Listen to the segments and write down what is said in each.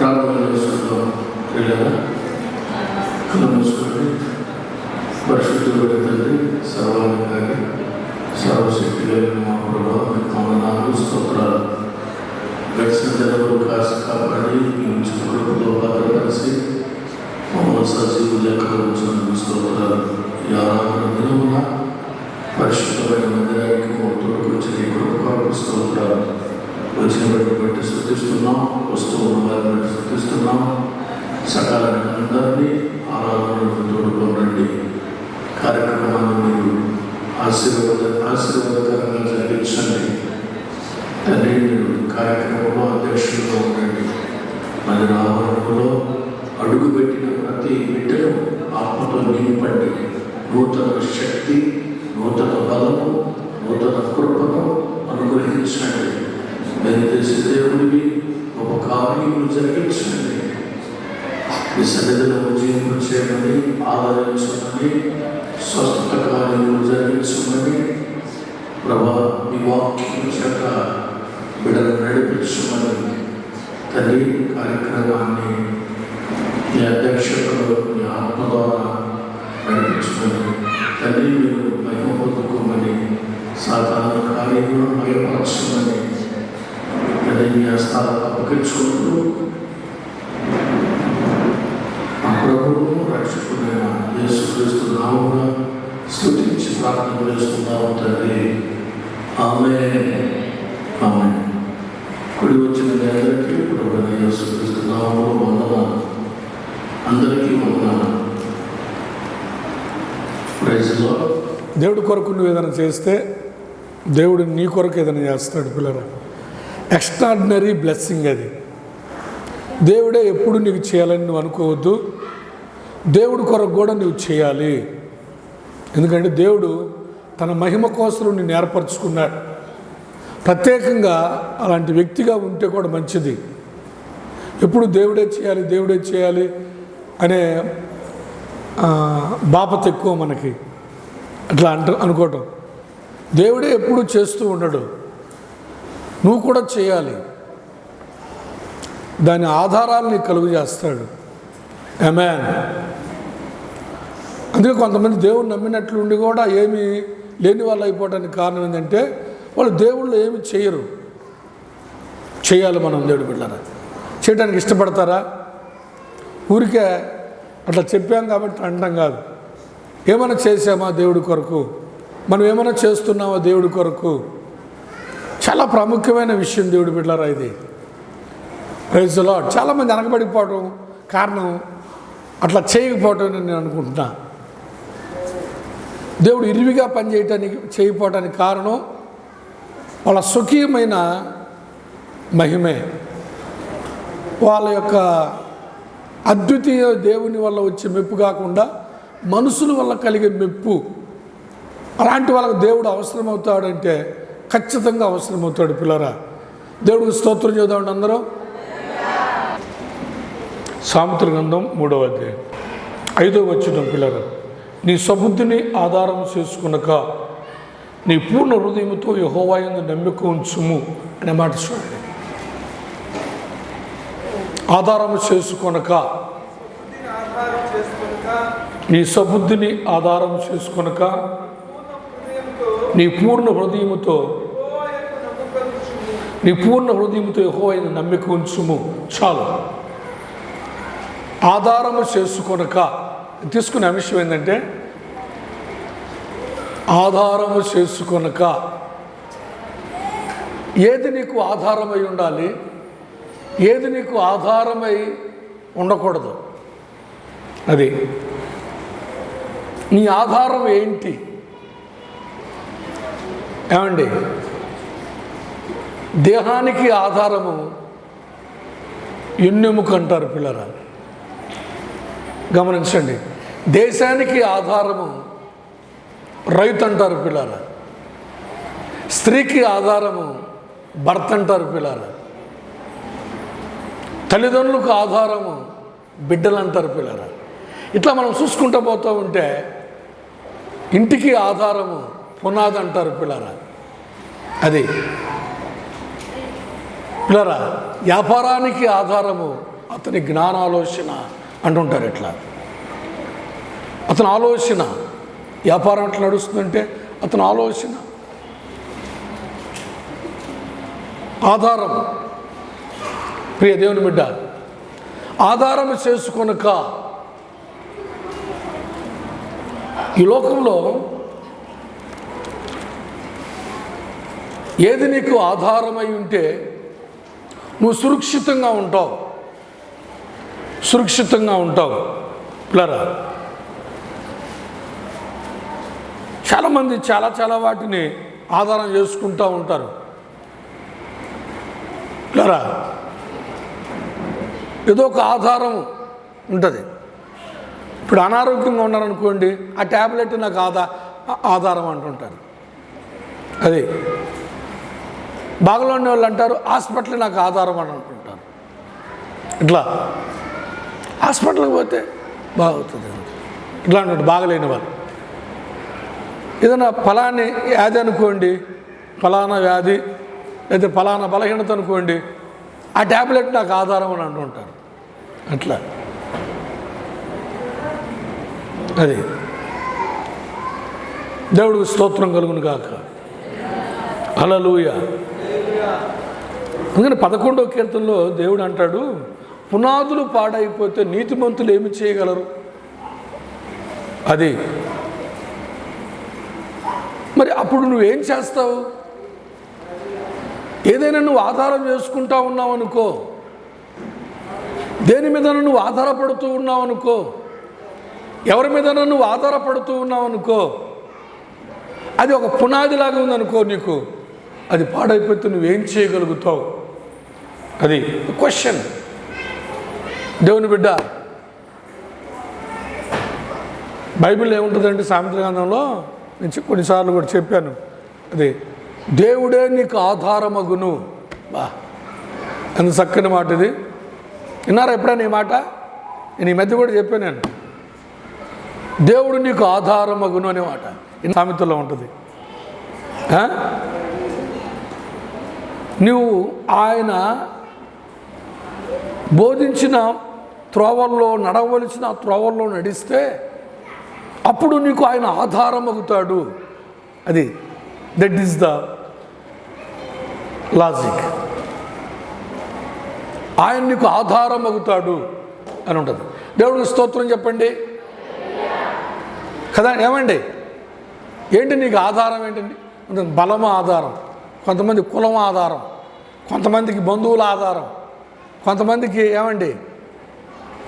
ప్రార్థన చేసుకుందాం. పిల్లల కళ్ళు మూసుకొని పరిశుద్ధుడు తండ్రి, సర్వాధికారి, సర్వశక్తి కలిగిన మా ప్రభువా, మీకు వందనాలు, స్తోత్రాలు. గడిచిన దినములు కాసి కాపాడి మీ ఉంచిన కృపలో భద్రపరిచి మమ్మల్ని సజీవు లెక్కలో ఉంచినందుకు స్తోత్రాలు. ఈ ఆరాధన దినమున పరిశుద్ధమైన మందిరానికి తోడుకు వచ్చిన ఈ కృపకు స్తోత్రాలు. వచ్చిన బట్టి స్తుతిస్తున్నాం, వస్తూ ఉన్న వారిని బట్టి స్తుతిస్తున్నాం. సకాలంగా అందరినీ ఆరాధనకు తోడుకోనండి. కార్యక్రమాన్ని మీరు ఆశీర్వాదకరంగా జరిగించండి. తండ్రి, మీరు కార్యక్రమంలో అధ్యక్షులుగా ఉండండి. మరి ఆవరణలో అడుగుపెట్టిన ప్రతి బిడ్డను ఆత్మతో నింపండి. నూతన శక్తి, నూతన బలము, నూతన కృపను అనుగ్రహించండి. మీరు చేసే దేవుడివి ఒక కార్యములు జరిగించండి. మీ సన్నిధిలో జీవితం చేయమని, ఆదరించమని, స్వస్థత కార్యములు జరిగించమని ప్రభా, మీ వాక్యం చేత బిడ్డలు నడిపించమని తల్లి కార్యక్రమాన్ని మీ అధ్యక్షతలో మీ ఆత్మ ద్వారా నడిపించమని తల్లి మీరు మహిమ పొందుకోమని, సాధారణ కార్యంలో మహిమపరచమని తల్లి మీ హస్తాలకు అప్పగించుకుంటూ మా ప్రభువు రక్షకుడైన యేసుక్రీస్తు నామమున స్తుతించి ప్రార్థన చేస్తున్నాము తండ్రి. ఆమేన్, ఆమేన్. కుడి వచ్చిన మీ అందరికీ ప్రభువైన యేసుక్రీస్తు నామములో వందనాలు. అందరికీ వందనాలు. Praise the lord. దేవుడి కొరకు నువ్వు ఏదైనా చేస్తే దేవుడు నీ కొరకు ఏదైనా చేస్తాడు. పిల్లరా, ఎక్స్ట్రాడినరీ బ్లెస్సింగ్ అది. దేవుడే ఎప్పుడు నీకు చేయాలని నువ్వు అనుకోవద్దు. దేవుడి కొరకు కూడా నువ్వు చేయాలి. ఎందుకంటే దేవుడు తన మహిమ కోసం నిన్ను ఏర్పరచుకున్నాడు. ప్రత్యేకంగా అలాంటి వ్యక్తిగా ఉంటే కూడా మంచిది. ఎప్పుడు దేవుడే చేయాలి, దేవుడే చేయాలి అనే బాపత ఎక్కువ మనకి. అట్లా అనుకోవటం. దేవుడే ఎప్పుడు చేస్తూ ఉండడు. నువ్వు కూడా చేయాలి. దాని ఆధారాలు నీకు కలుగు చేస్తాడు. ఆమేన్. అందుకే కొంతమంది దేవుడు నమ్మినట్లుండి కూడా ఏమీ లేని వాళ్ళు అయిపోవడానికి కారణం ఏంటంటే వాళ్ళు దేవుళ్ళు ఏమి చేయరు. చేయాలి మనం దేవుడు బిడ్డలారా. చేయడానికి ఇష్టపడతారా? ఊరికే అట్లా చెప్పాం కాబట్టి అంటాం కాదు. ఏమైనా చేసామా దేవుడి కొరకు? మనం ఏమైనా చేస్తున్నామా దేవుడి కొరకు? చాలా ప్రాముఖ్యమైన విషయం దేవుడి బిడ్డలారా ఇది. Praise the lord. చాలామంది వెనకబడిపోవడం కారణం అట్లా చేయకపోవటం నేను అనుకుంటున్నా. దేవుడు ఇరివిగా చేయకపోవటానికి కారణం వాళ్ళ స్వకీయమైన మహిమే. వాళ్ళ యొక్క అద్వితీయ దేవుని వల్ల వచ్చే మెప్పు కాకుండా మనుషుల వల్ల కలిగే మెప్పు. అలాంటి వాళ్ళకు దేవుడు అవసరమవుతాడంటే ఖచ్చితంగా అవసరమవుతాడు. పిల్లరా, దేవుడికి స్తోత్రం చేద్దామండి అందరూ. సామెతల గ్రంథం 3వ అధ్యాయం 5వ వచనం. పిల్లరా, నీ సబుద్ధిని ఆధారం చేసుకునక నీ పూర్ణ హృదయంతో యెహోవా యందు నమ్మిక ఉంచుము అనే మాట చూడండి. ఆధారం చేసుకొనక, నీ సబుద్ధిని ఆధారం చేసుకొనక నీ పూర్ణ హృదయముతో యెహోవా యందు నమ్మిక ఉంచుము. చాలు. ఆధారము చేసుకొనక తీసుకునే విషయం ఏంటంటే, ఆధారము చేసుకొనక. ఏది నీకు ఆధారమై ఉండాలి, ఏది నీకు ఆధారమై ఉండకూడదు. అది నీ ఆధారం ఏంటి? ఏమండి, దేహానికి ఆధారము ఎన్నెముక అంటారు పిల్లరా. గమనించండి. దేశానికి ఆధారము రైతు అంటారు పిల్లరా. స్త్రీకి ఆధారము భర్త అంటారు పిల్లరా. తల్లిదండ్రులకు ఆధారము బిడ్డలు అంటారు పిల్లరా. ఇట్లా మనం చూసుకుంటూ పోతూ ఉంటే ఇంటికి ఆధారము పునాది అంటారు పిల్లరా. అది పిల్లరా. వ్యాపారానికి ఆధారము అతని జ్ఞానాలోచన అంటుంటారు. ఇట్లా అతని ఆలోచన, వ్యాపారం ఎట్లా నడుస్తుందంటే అతని ఆలోచన. ఆధారం, ప్రియ దేవుని బిడ్డ, ఆధారం చేసుకొనక ఈ లోకంలో ఏది నీకు ఆధారమై ఉంటే నువ్వు సురక్షితంగా ఉంటావు, సురక్షితంగా ఉంటావు. పిల్లరా, చాలామంది చాలా వాటిని ఆధారం చేసుకుంటూ ఉంటారు. పిల్లరా, ఏదో ఒక ఆధారం ఉంటుంది. ఇప్పుడు అనారోగ్యంగా ఉన్నారనుకోండి, ఆ ట్యాబ్లెట్ నాకు ఆధారం అంటుంటారు. అది బాగలోని వాళ్ళు అంటారు హాస్పిటల్ నాకు ఆధారం అని అంటుంటారు. ఇట్లా హాస్పిటల్కి పోతే బాగవుతుంది ఇట్లా అంటుంటారు బాగలేని వాళ్ళు. ఏదైనా ఫలాని వ్యాధి అనుకోండి, ఫలానా వ్యాధి లేదా ఫలానా బలహీనత అనుకోండి, ఆ ట్యాబ్లెట్ నాకు ఆధారం అని అంటుంటారు. అట్లా అది దేవుడికి స్తోత్రం కలుగును గాక. హల్లెలూయా. అందుకని 11వ కీర్తనలో దేవుడు అంటాడు, పునాదులు పాడైపోతే నీతిమంతులు ఏమి చేయగలరు? అది మరి అప్పుడు నువ్వేం చేస్తావు? ఏదైనా నువ్వు ఆధారం చేసుకుంటా ఉన్నావు అనుకో, దేని మీద నువ్వు ఆధారపడుతూ ఉన్నావు అనుకో, ఎవరి మీద నువ్వు ఆధారపడుతూ ఉన్నావు అనుకో, అది ఒక పునాదిలాగా ఉందనుకో, నీకు అది పాడైపోతే నువ్వేం చేయగలుగుతావు? అది క్వశ్చన్. దేవుని బిడ్డ, బైబిల్ ఏముంటుందంటే సామెతల గ్రంథంలో నేను కొన్నిసార్లు కూడా చెప్పాను, అది దేవుడే నీకు ఆధారమగును. బా, అంత చక్కని మాట ఇది. విన్నారా ఎప్పుడైనా ఈ మాట? నేను ఈ మధ్య కూడా చెప్పాను. నేను దేవుడు నీకు ఆధారమగును అనే మాట సామెతలో ఉంటుంది. నువ్వు ఆయన బోధించిన త్రోవల్లో నడవలసిన త్రోవల్లో నడిస్తే అప్పుడు నీకు ఆయన ఆధారమగుతాడు. అది దట్ ఈస్ ద లాజిక్. ఆయన నీకు ఆధారమగుతాడు అని ఉంటుంది. దేవుడికి స్తోత్రం చెప్పండి కదా. ఏమండి, ఏంటి నీకు ఆధారం? ఏంటండి? బలము ఆధారం, కొంతమంది కులం ఆధారం, కొంతమందికి బంధువుల ఆధారం, కొంతమందికి ఏమండి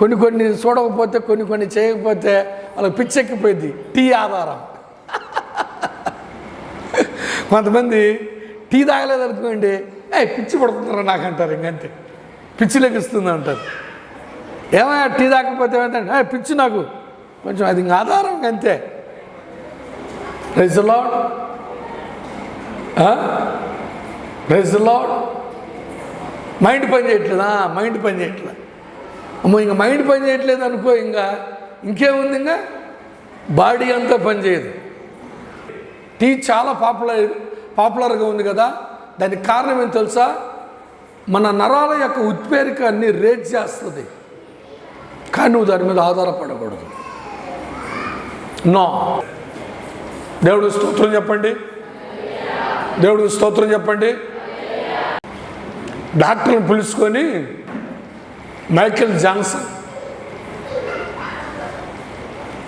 కొన్ని చూడకపోతే కొన్ని చేయకపోతే వాళ్ళకి పిచ్చెక్కిపోయింది టీ ఆధారం. కొంతమంది టీ తాగలేదనుకోండి, పిచ్చి పడుతుంటారు నాకు అంటారు. ఇంకంతే, పిచ్చి లెక్కిస్తుంది అంటారు. ఏమయ్యా టీ తాగకపోతే ఏమంటే పిచ్చి నాకు కొంచెం, అది ఇంకా ఆధారం అంతే. Praise the lord, praise the lord. Mind పని చేయట్లేదా? మైండ్ పని చేయట్లేదు. అమ్మో, ఇంకా మైండ్ పని చేయట్లేదు అనుకో, ఇంకేముంది, ఇంకా బాడీ అంతా పని చేయదు. టీ చాలా పాపులర్గా ఉంది కదా. దానికి కారణం ఏం తెలుసా? మన నరాల యొక్క ఉత్ప్రేరకాన్ని రేజ్ చేస్తుంది. కానీ నువ్వు దాని మీద ఆధారపడకూడదు. నో. దేవుడికి స్తోత్రం చెప్పండి, దేవుడికి స్తోత్రం చెప్పండి. డాక్టర్ని పిలుచుకొని మైకేల్ జాన్సన్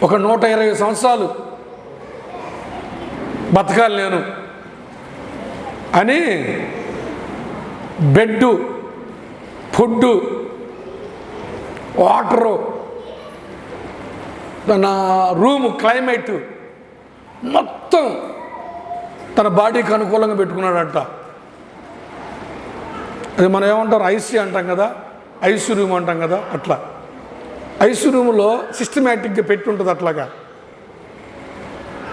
ఒక 120 సంవత్సరాలు బతకాలి నేను అని బెడ్డు, ఫుడ్డు, వాటరు, తన రూము క్లైమేట్ మొత్తం తన బాడీకి అనుకూలంగా పెట్టుకున్నాడంట. అది మనం ఏమంటారు, ఐసీ అంటాం కదా, ఐసీ రూమ్ అంటాం కదా. అట్లా ఐసీ రూమ్లో సిస్టమేటిక్గా పెట్టి ఉంటుంది. అట్లాగా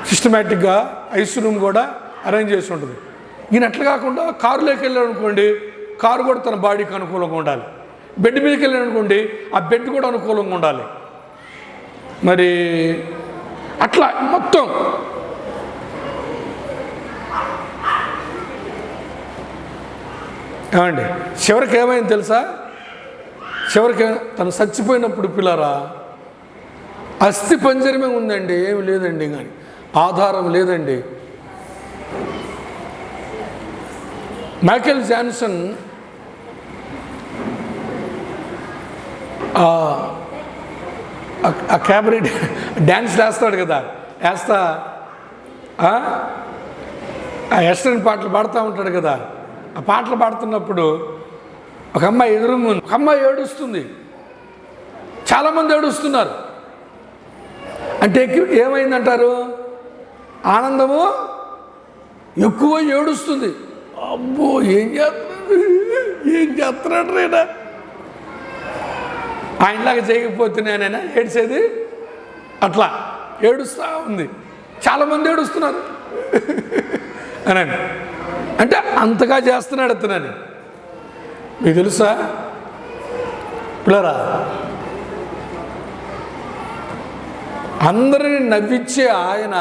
సిస్టమేటిక్గా ఐసీ రూమ్ కూడా అరేంజ్ చేసి ఉంటుంది. ఈయన అట్లా కాకుండా కారులోకి వెళ్ళాడు అనుకోండి, కారు కూడా తన బాడీకి అనుకూలంగా ఉండాలి. బెడ్ మీదకి వెళ్ళాడు అనుకోండి, ఆ బెడ్ కూడా అనుకూలంగా ఉండాలి. మరి అట్లా మొత్తం ఏమండి, చివరికి ఏమైంది తెలుసా? చివరికి తను చచ్చిపోయినప్పుడు పిల్లరా అస్థి పంజరమే ఉందండి, ఏమి లేదండి, కానీ ఆధారం లేదండి. మైకేల్ జాన్సన్ ఆ క్యాబరే డ్యాన్స్ వేస్తాడు కదా, వేస్తా ఆ వెస్టర్న్ పాటలు పాడుతూ ఉంటాడు కదా, ఆ పాటలు పాడుతున్నప్పుడు ఒక అమ్మాయి ఎదురుగా ఉంది, ఒక అమ్మాయి ఏడుస్తుంది, చాలామంది ఏడుస్తున్నారు. అంటే ఏమైందంటారు? ఆనందము ఎక్కువ ఏడుస్తుంది. అబ్బో ఏం చేస్తున్నాడు రేనా, ఆయనలాగా చేయకపోతే నేనైనా ఏడ్చేది, అట్లా ఏడుస్తూ ఉంది. చాలామంది ఏడుస్తున్నారు అని అంటే అంతగా చేస్తున్నాడు అతనని. మీకు తెలుసా పిల్లరా, అందరిని నవ్వించే ఆయన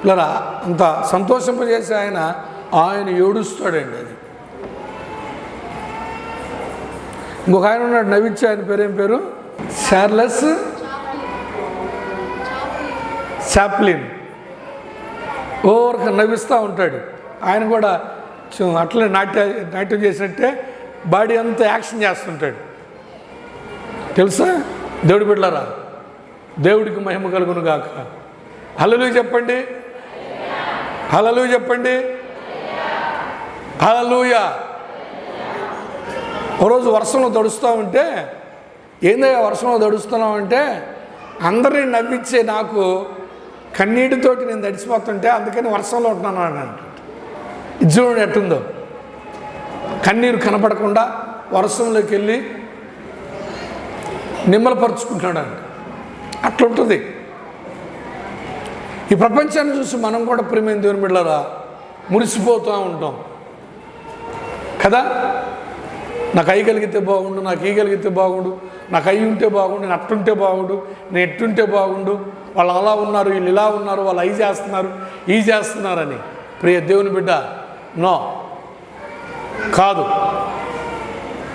పిల్లరా, అంత సంతోషింపజేసే ఆయన ఏడుస్తాడండి. అది ఇంకొక ఆయన ఉన్నాడు నవ్వించే ఆయన పేరేం పేరు? Charles Chaplin. ఓరక నవ్విస్తూ ఉంటాడు. ఆయన కూడా అట్లే నాట్యం చేసినట్టే బాడీ అంతా యాక్షన్ చేస్తుంటాడు. తెలుసా? దేవుడి బిడ్డలారా, దేవుడికి మహిమ కలుగును గాక. హల్లెలూయా చెప్పండి, హల్లెలూయా చెప్పండి, హల్లెలూయా. ఓ రోజు వర్షంలో తడుస్తూ ఉంటే, ఏందయ్యా వర్షంలో తడుస్తున్నావు అంటే, అందరినీ నవ్వించే నాకు కన్నీటితోటి నేను తడిసిపోతుంటే అందుకని వర్షంలో ఉంటున్నాను అని అంట. ఇది చూడండి ఎట్టుందో, కన్నీరు కనపడకుండా వర్షంలోకి వెళ్ళి నిమ్మలపరుచుకుంటున్నాడు అంట. అట్లుంటుంది ఈ ప్రపంచాన్ని చూసి మనం కూడా ప్రియమైన దేవుని బిడ్డలారా మురిసిపోతూ ఉంటాం కదా. నాకు అయ్యి కలిగితే బాగుండు, నాకు ఈ కలిగితే బాగుండు, నాకు అయ్యి ఉంటే బాగుండు, నేను అట్టుంటే బాగుండు, నేను ఎట్టుంటే బాగుండు, వాళ్ళు అలా ఉన్నారు, వీళ్ళు ఇలా ఉన్నారు, వాళ్ళు అవి చేస్తున్నారు, ఈ చేస్తున్నారని. ప్రియ దేవుని బిడ్డ, నో కాదు.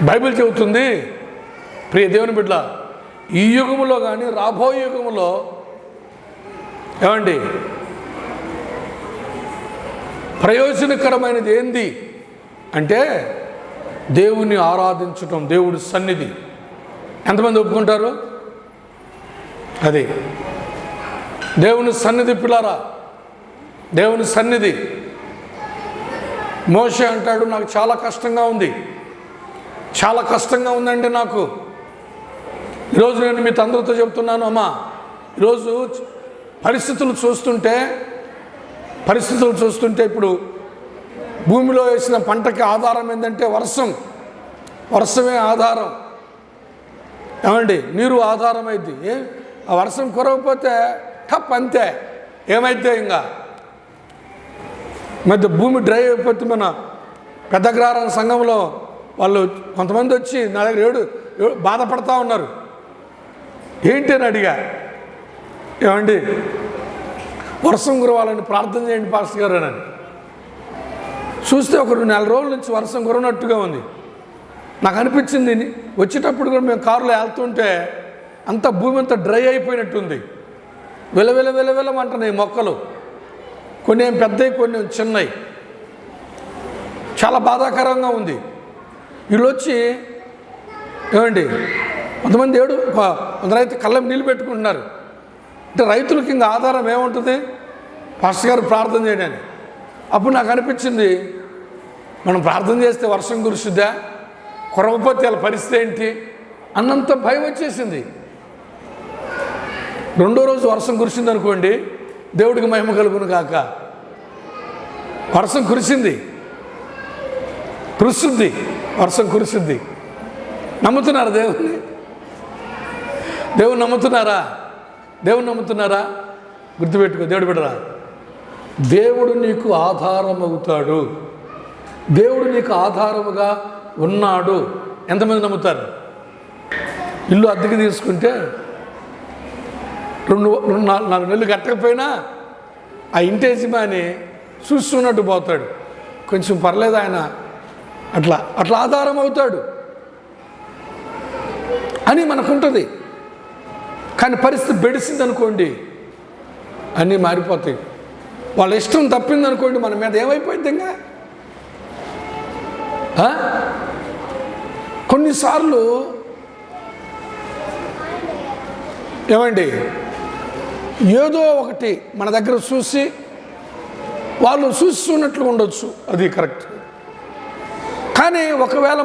బైబిల్ చెబుతుంది ప్రియ దేవుని బిడ్డ, ఈ యుగములో కానీ రాబోయే యుగములో ఏమండి ప్రయోజనకరమైనది ఏంది అంటే దేవుని ఆరాధించటం, దేవుడి సన్నిధి. ఎంతమంది ఒప్పుకుంటారు? అది దేవుని సన్నిధి పిల్లారా, దేవుని సన్నిధి. మోషే అంటాడు, నాకు చాలా కష్టంగా ఉంది, చాలా కష్టంగా ఉందండి నాకు. ఈరోజు నేను మీ తండ్రితో చెప్తున్నాను, అమ్మా ఈరోజు పరిస్థితులు చూస్తుంటే ఇప్పుడు భూమిలో వేసిన పంటకి ఆధారం ఏంటంటే వర్షమే ఆధారం. ఏమండి, నీరు ఆధారం అయింది. ఆ వర్షం కురవకపోతే టప్ అంతే, ఏమైతే ఇంకా మధ్య భూమి డ్రై అయిపోతే మన పెద్దగ్రహారం సంఘంలో వాళ్ళు కొంతమంది వచ్చి నా దగ్గర బాధపడతా ఉన్నారు. ఏంటి అని అడిగా, ఏమండి వర్షం కురవాలని ప్రార్థన చేయండి పాస్టర్ గారు అని. చూస్తే ఒక 4 రోజుల నుంచి వర్షం కురవనట్టుగా ఉంది. నాకు అనిపించింది, వచ్చేటప్పుడు కూడా మేము కారులో వెళ్తుంటే అంత భూమి అంతా డ్రై అయిపోయినట్టుంది. వెలవెలమంటున్నాయి మొక్కలు, కొన్ని ఏం పెద్దవి, కొన్ని చిన్నవి. చాలా బాధాకరంగా ఉంది. వీళ్ళు వచ్చి ఏమండి కొంతమంది కొందరైతే కళ్ళ నీళ్ళు పెట్టుకుంటున్నారు. అంటే రైతులకి ఇంకా ఆధారం ఏముంటుంది? పాస్టర్ గారు ప్రార్థన చేయడానికి. అప్పుడు నాకు అనిపించింది, మనం ప్రార్థన చేస్తే వర్షం కురుస్తుందా, కురవపోతే వాళ్ళ పరిస్థితి ఏంటి అన్నంత భయం వచ్చేసింది. 2వ రోజు వర్షం కురిసింది అనుకోండి, దేవుడికి మహిమ కలుగును కాక. వర్షం కురిసింది, వర్షం కురిసింది. నమ్ముతున్నారా దేవుణ్ణి? దేవుని నమ్ముతున్నారా? గుర్తుపెట్టుకో, దేవుడు బిడ్డరా, దేవుడు నీకు ఆధారం అవుతాడు, దేవుడు నీకు ఆధారముగా ఉన్నాడు. ఎంతమంది నమ్ముతారు? ఇల్లు అద్దెకి తీసుకుంటే 2-4 నెలలు కట్టకపోయినా ఆ ఇంటి యజమాని చూస్తున్నట్టు పోతాడు. కొంచెం పర్లేదు ఆయన, అట్లా ఆధారం అవుతాడు. అని మనకుంటుంది. కానీ పరిస్థితి బెడిసింది అనుకోండి, అన్నీ మారిపోతాయి. వాళ్ళ ఇష్టం తప్పింది అనుకోండి, మన మీద ఏమైపోయింది ఇంకా. కొన్నిసార్లు ఏమండి, ఏదో ఒకటి మన దగ్గర చూసి వాళ్ళు చూస్తున్నట్లు ఉండొచ్చు, అది కరెక్ట్. కానీ ఒకవేళ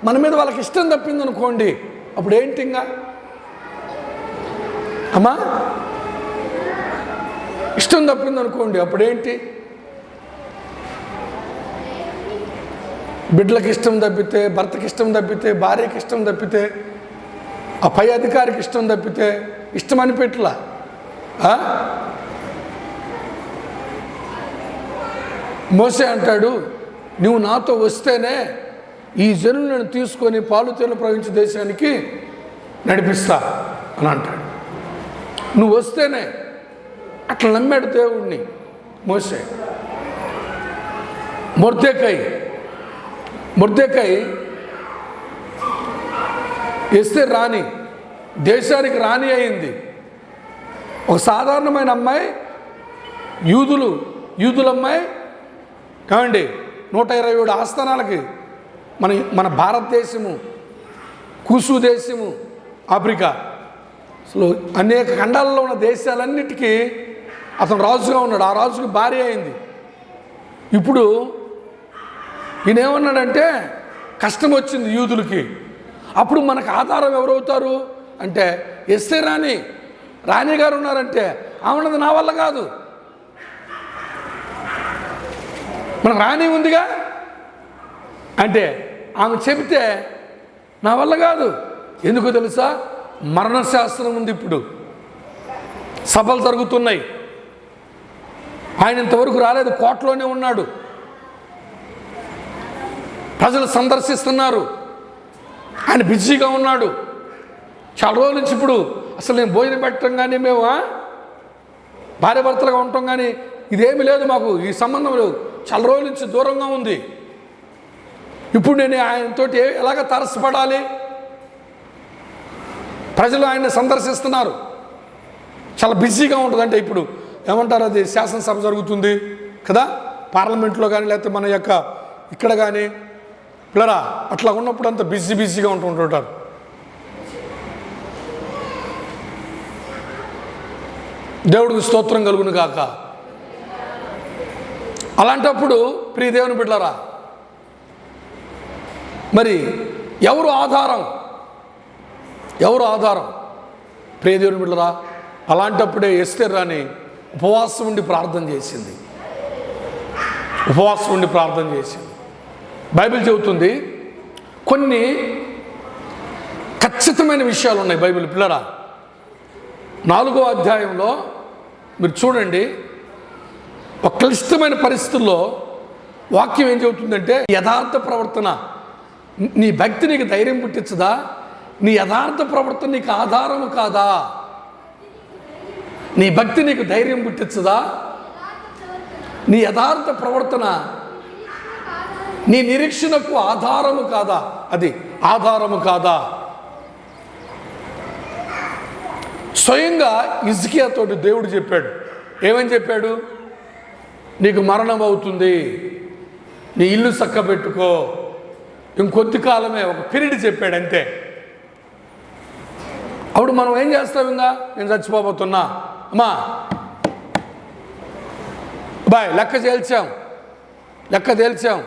మన మీద వాళ్ళకి ఇష్టం తప్పింది అనుకోండి, అప్పుడు ఏంటి ఇంకా అమ్మా, ఇష్టం తప్పింది అనుకోండి, అప్పుడేంటి? బిడ్డలకు ఇష్టం తప్పితే, భర్తకి ఇష్టం తప్పితే, భార్యకి ఇష్టం తప్పితే, ఆ పై అధికారికి ఇష్టం తప్పితే ఇష్టం అనిపెట్టలా. మోసే అంటాడు, నువ్వు నాతో వస్తేనే ఈ జనులు నేను తీసుకొని పాలు తేలు ప్రవహించే దేశానికి నడిపిస్తా అని అంటాడు. నువ్వు వస్తేనే. అట్లా నమ్మాడు దేవుణ్ణి మోసే. మొర్దెకై ఎస్తేర్ రాణి, దేశానికి రాణి అయింది. ఒక సాధారణమైన అమ్మాయి, యూదుల అమ్మాయి కావండి, 127 ఆస్థానాలకి మన భారతదేశము, కూసు దేశము, ఆఫ్రికా, అసలు అనేక ఖండాలలో ఉన్న దేశాలన్నిటికీ అతను రాజుగా ఉన్నాడు. ఆ రాజుకి భార్య అయింది. ఇప్పుడు ఈయన ఏమన్నాడంటే, కష్టం వచ్చింది యూదులకి. అప్పుడు మనకు ఆధారం ఎవరవుతారు అంటే, ఎస్తేర్ రాణి గారు ఉన్నారంటే ఆమెన్నది నా వల్ల కాదు, మనకు రాణి ఉందిగా అంటే ఆమె చెబితే నా వల్ల కాదు. ఎందుకో తెలుసా? మరణశాస్త్రం ఉంది. ఇప్పుడు సభలు జరుగుతున్నాయి. ఆయన ఇంతవరకు రాలేదు, కోటలోనే ఉన్నాడు. ప్రజలు సందర్శిస్తున్నారు, ఆయన బిజీగా ఉన్నాడు. చాలా రోజుల నుంచి ఇప్పుడు అసలు నేను భోజనం పెట్టడం కానీ, మేము భార్యాభర్తలుగా ఉంటాం కానీ ఇదేమీ లేదు, మాకు ఈ సంబంధం లేదు, చాలా రోజుల నుంచి దూరంగా ఉంది. ఇప్పుడు నేను ఆయనతో ఎలాగ తరసపడాలి? ప్రజలు ఆయన్ని సందర్శిస్తున్నారు, చాలా బిజీగా ఉంటుంది. అంటే ఇప్పుడు ఏమంటారు, అది శాసనసభ జరుగుతుంది కదా, పార్లమెంట్లో కానీ లేకపోతే మన యొక్క ఇక్కడ కానీ పిల్లరా, అట్లా ఉన్నప్పుడు అంత బిజీగా ఉంటుంటారు. దేవుడికి స్తోత్రం కలుగును గాక. అలాంటప్పుడు ప్రియ దేవుని బిడ్డలారా, మరి ఎవరు ఆధారం? ప్రియ దేవుని బిడ్డలారా, అలాంటప్పుడే ఎస్తేర్ రాణి ఉపవాసం ఉండి ప్రార్థన చేసింది. బైబిల్ చెబుతుంది కొన్ని ఖచ్చితమైన విషయాలు ఉన్నాయి. బైబిల్ పిల్లరా, 4వ అధ్యాయంలో మీరు చూడండి, ఒక క్లిష్టమైన పరిస్థితుల్లో వాక్యం ఏం చెబుతుందంటే, యథార్థ ప్రవర్తన నీ భక్తి నీకు ధైర్యం పుట్టించదా? నీ యథార్థ ప్రవర్తన నీకు ఆధారము కాదా? నీ భక్తి నీకు ధైర్యం పుట్టించదా? నీ యథార్థ ప్రవర్తన నీ నిరీక్షణకు ఆధారము కాదా? అది ఆధారము కాదా? స్వయంగా హిజ్కియాతోటి దేవుడు చెప్పాడు. ఏమని చెప్పాడు? నీకు మరణం అవుతుంది, నీ ఇల్లు చక్కబెట్టుకో, ఇంకొద్ది కాలమే, ఒక పీరియడ్ చెప్పాడు అంతే. అప్పుడు మనం ఏం చేస్తాం? ఇంకా నేను చచ్చిపోబోతున్నా, అమ్మా బాయ్, లెక్క తేల్చాం,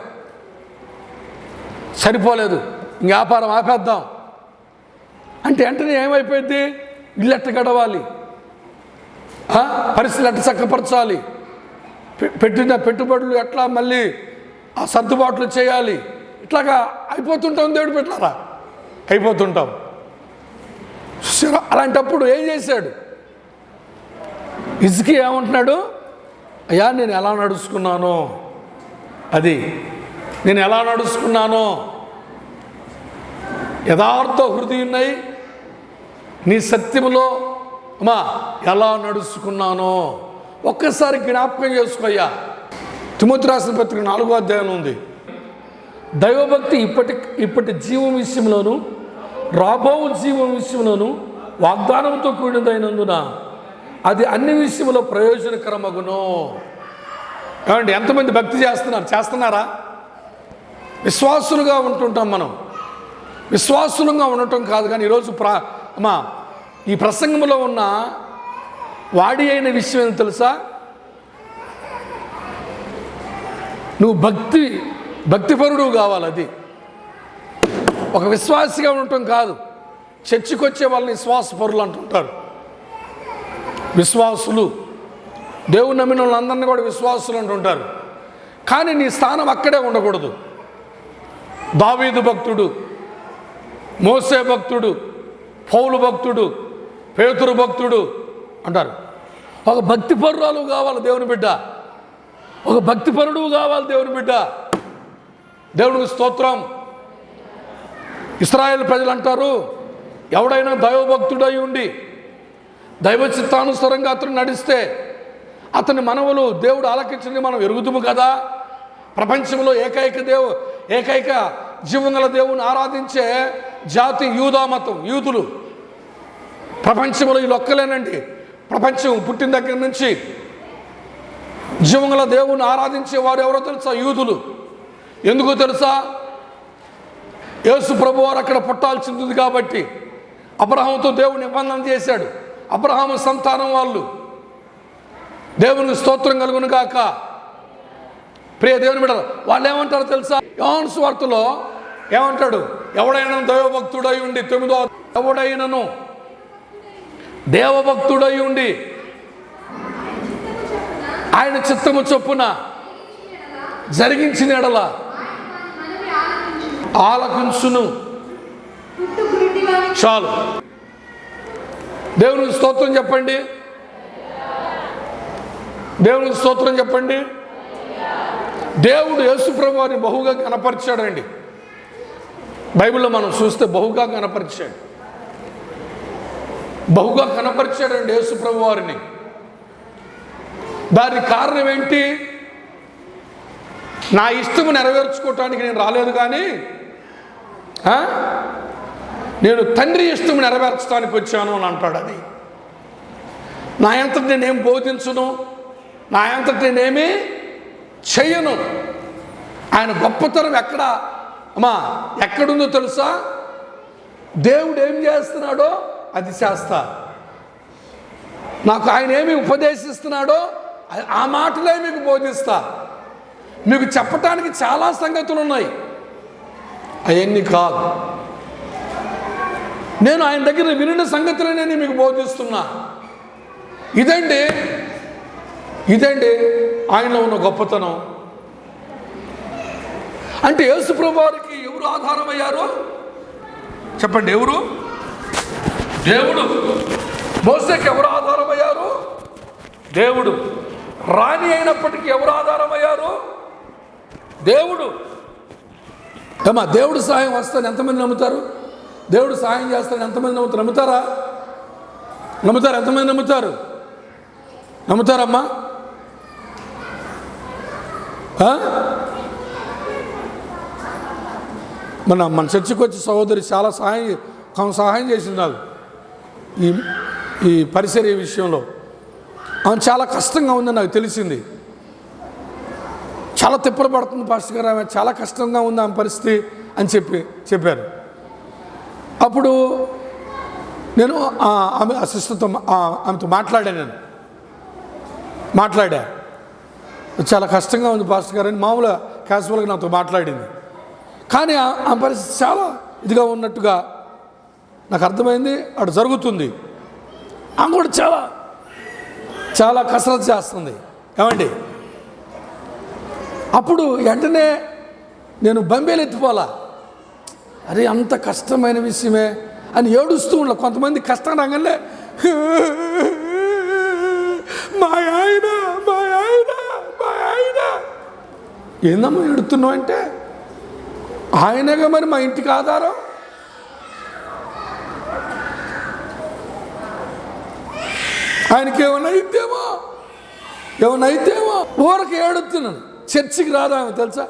సరిపోలేదు, ఇంక వ్యాపారం ఆపేద్దాం అంటే వెంటనే ఏమైపోయింది? ఇల్లు ఎట్ట గడవాలి, పరిస్థితులు ఎట్ట చక్కపరచాలి, పెట్టిన పెట్టుబడులు ఎట్లా మళ్ళీ ఆ సర్దుబాట్లు చేయాలి, ఇట్లాగా అయిపోతుంటాం. దేవుడు పెట్టారా, అయిపోతుంటాం. అలాంటప్పుడు ఏం చేశాడు? హిజ్కియా ఏమంటున్నాడు? అయ్యా, నేను ఎలా నడుచుకున్నానో, యథార్థ హృదయున్నై నీ సత్యములో అమ్మా ఎలా నడుచుకున్నానో ఒక్కసారి జ్ఞాపకం చేసుకోయ్యా. తిమోతి రాసిన పత్రిక 4వ అధ్యాయం ఉంది. దైవభక్తి ఇప్పటి జీవం విషయంలోను రాబో జీవం విషయంలోను వాగ్దానంతో కూడినదైనందున అది అన్ని విషయంలో ప్రయోజనకరమగును. ఏమండి, ఎంతమంది భక్తి చేస్తున్నారా? విశ్వాసులుగా ఉంటుంటాం మనం. విశ్వాసులుగా ఉండటం కాదు, కానీ ఈరోజు ఈ ప్రసంగంలో ఉన్న వాడి అయిన విషయం ఏంటో తెలుసా? నువ్వు భక్తిపరుడు కావాలి. అది ఒక విశ్వాసిగా ఉండటం కాదు. చర్చికి వచ్చే వాళ్ళని విశ్వాసపరులు అంటుంటారు. విశ్వాసులు, దేవుని నమ్మిన వాళ్ళందరినీ కూడా విశ్వాసులు అంటుంటారు. కానీ నీ స్థానం అక్కడే ఉండకూడదు. దావీదు భక్తుడు, మోసే భక్తుడు, పౌలు భక్తుడు, పేతురు భక్తుడు అంటారు. ఒక భక్తిపరురాలు కావాలి దేవుని బిడ్డ. ఒక భక్తిపరుడు కావాలి దేవుని బిడ్డ. దేవునికి స్తోత్రం. ఇశ్రాయేలు ప్రజలు అంటారు, ఎవడైనా దైవభక్తుడై ఉండి దైవ చిత్తానుసారంగా అతను నడిస్తే అతని మనవులు దేవుడు ఆలకించింది మనం ఎరుగుదుము కదా. ప్రపంచంలో ఏకైక జీవగల దేవుని ఆరాధించే జాతి యూదా మతం, యూదులు. ప్రపంచంలో వీళ్ళు ఒక్కలేనండి. ప్రపంచం పుట్టిన దగ్గర నుంచి జీవగల దేవుని ఆరాధించే వారు ఎవరో తెలుసా? యూదులు. ఎందుకో తెలుసా? యేసు ప్రభు వారు అక్కడ పుట్టాల్సింది కాబట్టి అబ్రహాముతో దేవుని నిబంధన చేశాడు. అబ్రహాము సంతానం వాళ్ళు. దేవునికి స్తోత్రం కలుగును గాక. ప్రియ దేవుని బిడ్డలు, వాళ్ళు ఏమంటారో తెలుసా? యోహాను సువార్తలో ఏమంటాడు? ఎవడైనా దైవభక్తుడై ఉండి, 9వ ఎవడైనను దేవభక్తుడై ఉండి ఆయన చిత్తము చొప్పున జరిగించిన ఎడల ఆలకించును. చాలు. దేవునికి స్తోత్రం చెప్పండి. దేవునికి స్తోత్రం చెప్పండి. దేవుడు యేసుప్రభు వారిని బహుగా కనపరిచాడండి. బైబిల్లో మనం చూస్తే బహుగా కనపరిచాడు. బహుగా కనపరిచాడండి యేసుప్రభు వారిని. దానికి కారణం ఏంటి? నా ఇష్టము నెరవేర్చుకోవటానికి నేను రాలేదు, కానీ నేను తండ్రి ఇష్టం నెరవేర్చడానికి వచ్చాను అని అంటాడు. అది నా అంతటి నేనేం బోధించును, నా అంతటి నేనేమీ చెయ్యను. ఆయన గొప్పతనం ఎక్కడుందో తెలుసా? దేవుడు ఏం చేస్తున్నాడో అది చేస్తా. నాకు ఆయన ఏమి ఉపదేశిస్తున్నాడో ఆ మాటలే మీకు బోధిస్తా. మీకు చెప్పటానికి చాలా సంగతులు ఉన్నాయి, అవన్నీ కాదు. నేను ఆయన దగ్గర వినిన సంగతులే నేను మీకు బోధిస్తున్నా. ఇదండి ఆయనలో ఉన్న గొప్పతనం. అంటే యేసుప్రభు వారికి ఎవరు ఆధారమయ్యారు చెప్పండి? ఎవరు? దేవుడు. మోసేకి ఎవరు ఆధారమయ్యారు? దేవుడు. రాణి అయినప్పటికీ ఎవరు ఆధారమయ్యారు? దేవుడు. దేవుడు సహాయం వస్తాను ఎంతమంది నమ్ముతారు? దేవుడు సహాయం చేస్తాను ఎంతమంది నమ్ముతారు? నమ్ముతారా? ఎంతమంది నమ్ముతారు? నమ్ముతారమ్మా? మన చర్చికి వచ్చి సహోదరి చాలా సహాయం చేసింది నాకు ఈ పరిసర విషయంలో. ఆమె చాలా కష్టంగా ఉందని నాకు తెలిసింది. చాలా తిప్పలు పడుతుంది పాస్టర్ గారు, ఆమె చాలా కష్టంగా ఉంది ఆమె పరిస్థితి అని చెప్పారు. అప్పుడు నేను ఆమె సిస్టర్తో ఆమెతో మాట్లాడా. చాలా కష్టంగా ఉంది పాస్టర్ గారు అని మామూలుగా క్యాజువల్గా నాతో మాట్లాడింది. కానీ ఆ పరిస్థితి చాలా ఇదిగా ఉన్నట్టుగా నాకు అర్థమైంది. అటు జరుగుతుంది. ఆమె కూడా చాలా కసరత్తు చేస్తుంది. ఏమండి, అప్పుడు వెంటనే నేను బంబేలు ఎత్తిపోలా. అరే అంత కష్టమైన విషయమే అని ఏడుస్తూ ఉండాలి. కొంతమంది కష్టం రాగానే మా ఆయన ఏందమ్మా ఎడుతున్నావు అంటే, ఆయనగా మరి మా ఇంటికి ఆధారం. ఆయనకి ఏమైనా అయితేమో ఊరికి ఏడుతున్నాను. చర్చికి రాదు ఆమె తెలుసా?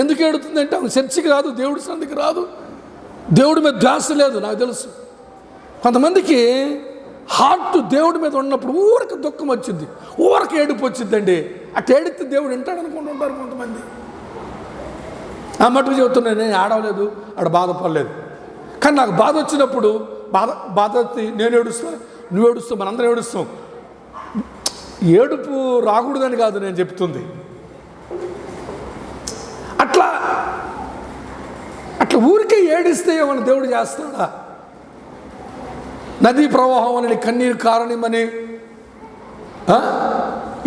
ఎందుకు ఏడుతుందంటే ఆమె చర్చికి రాదు, దేవుడి సన్నిధికి రాదు. దేవుడి మీద ధ్యాస లేదు. నాకు తెలుసు కొంతమందికి హార్ట్ దేవుడి మీద ఉన్నప్పుడు ఊరికి దుఃఖం వచ్చింది, ఊరికి ఏడుపు వచ్చిందండి. అటు ఏడితే దేవుడు వింటాడు అనుకుంటుంటారు కొంతమంది. ఆ మటుకు చెబుతున్నాను, నేను ఆడవలేదు, ఆడ బాధపడలేదు. కానీ నాకు బాధ వచ్చినప్పుడు బాధ నేను ఏడుస్తా, నువ్వు ఏడుస్తావు, మనందరం ఏడుస్తాం. ఏడుపు రాకూడదని కాదు నేను చెప్తుంది. అట్లా ఊరికే ఏడిస్తే ఏమన్నా దేవుడు చేస్తాడా? నదీ ప్రవాహం అని కన్నీరు కారణమని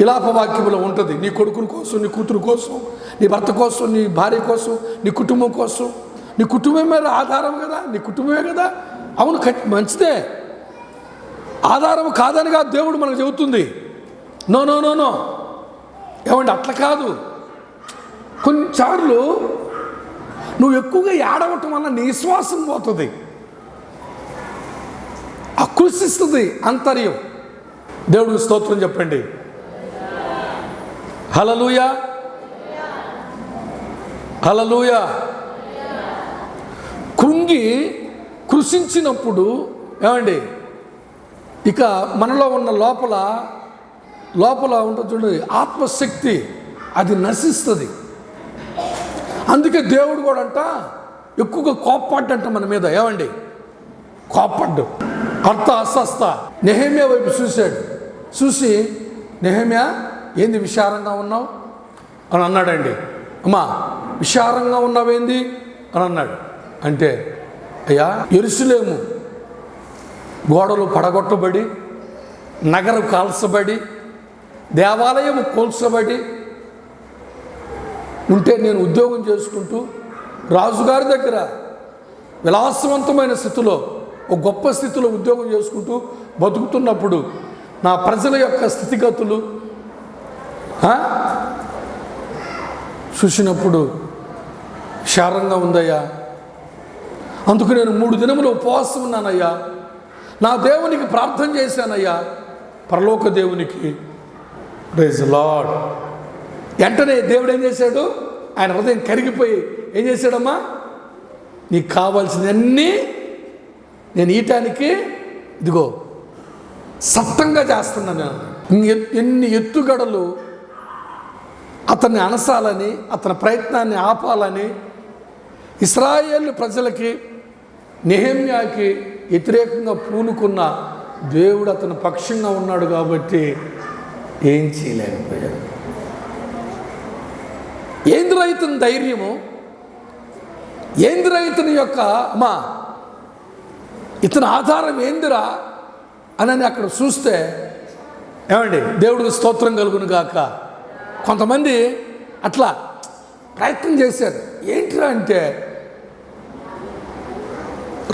ఇలాప వాక్యంలో ఉంటుంది. నీ కొడుకుల కోసం, నీ కూతురు కోసం, నీ భర్త కోసం, నీ భార్య కోసం, నీ కుటుంబం కోసం. నీ కుటుంబమే ఆధారం కదా, నీ కుటుంబమే కదా. అవును, మంచిదే, ఆధారం కాదని కాదు దేవుడు మనకు చెబుతుంది. నో నో నో నో ఏమండి, అట్లా కాదు. కొన్నిసార్లు నువ్వు ఎక్కువగా ఏడవటం వల్ల నీ విశ్వాసం పోతుంది, అకృషిస్తుంది అంతర్యం. దేవుడికి స్తోత్రం చెప్పండి. హల్లెలూయా, హల్లెలూయా. కృషించినప్పుడు ఏమండి, ఇక మనలో ఉన్న లోపల ఉంటుంది చూడండి, ఆత్మశక్తి, అది నశిస్తుంది. అందుకే దేవుడు కూడా అంట ఎక్కువగా కోప్పడ్డంట మన మీద. ఏమండి, కోప్పడ్డు అర్థ అస్వస్థ. నెహెమ్యా వైపు చూసి నెహెమ్యా ఏంది విచారంగా ఉన్నావు అని అన్నాడండి. అమ్మా విచారంగా ఉన్నావేంది అని అన్నాడు. అంటే అయ్యా, యెరూషలేము గోడలు పడగొట్టబడి, నగరం కాల్చబడి, దేవాలయం కూల్చబడి ఉంటే నేను ఉద్యోగం చేసుకుంటూ రాజుగారి దగ్గర విలాసవంతమైన స్థితిలో, ఒక గొప్ప స్థితిలో ఉద్యోగం చేసుకుంటూ బతుకుతున్నప్పుడు నా ప్రజల యొక్క స్థితిగతులు చూసినప్పుడు విచారంగా ఉందయ్యా. అందుకు నేను 3 దినములు ఉపవాసం ఉన్నానయ్యా, నా దేవునికి ప్రార్థన చేశానయ్యా, పరలోక దేవునికి. Praise the lord. వెంటనే దేవుడు ఏం చేశాడు? ఆయన హృదయం కరిగిపోయి ఏం చేశాడమ్మా, నీకు కావాల్సినవన్నీ నేను ఈయటానికి ఇదిగో సత్తంగా చేస్తున్నాను. ఎన్ని ఎత్తుగడలు అతన్ని అనసాలని, అతని ప్రయత్నాన్ని ఆపాలని ఇశ్రాయేలు ప్రజలకి, నెహెమ్యాకి వ్యతిరేకంగా పూనుకున్న దేవుడు అతని పక్షంగా ఉన్నాడు కాబట్టి ఏం చేయలేకపోయాడు. ఏందిరా ఇతని ధైర్యము, ఏందిరా ఇతని యొక్క ఇతని ఆధారం ఏందిరా అని అక్కడ చూస్తే ఏమండి, దేవుడికి స్తోత్రం కలుగును గాక. కొంతమంది అట్లా ప్రయత్నం చేశారు. ఏంటిరా అంటే,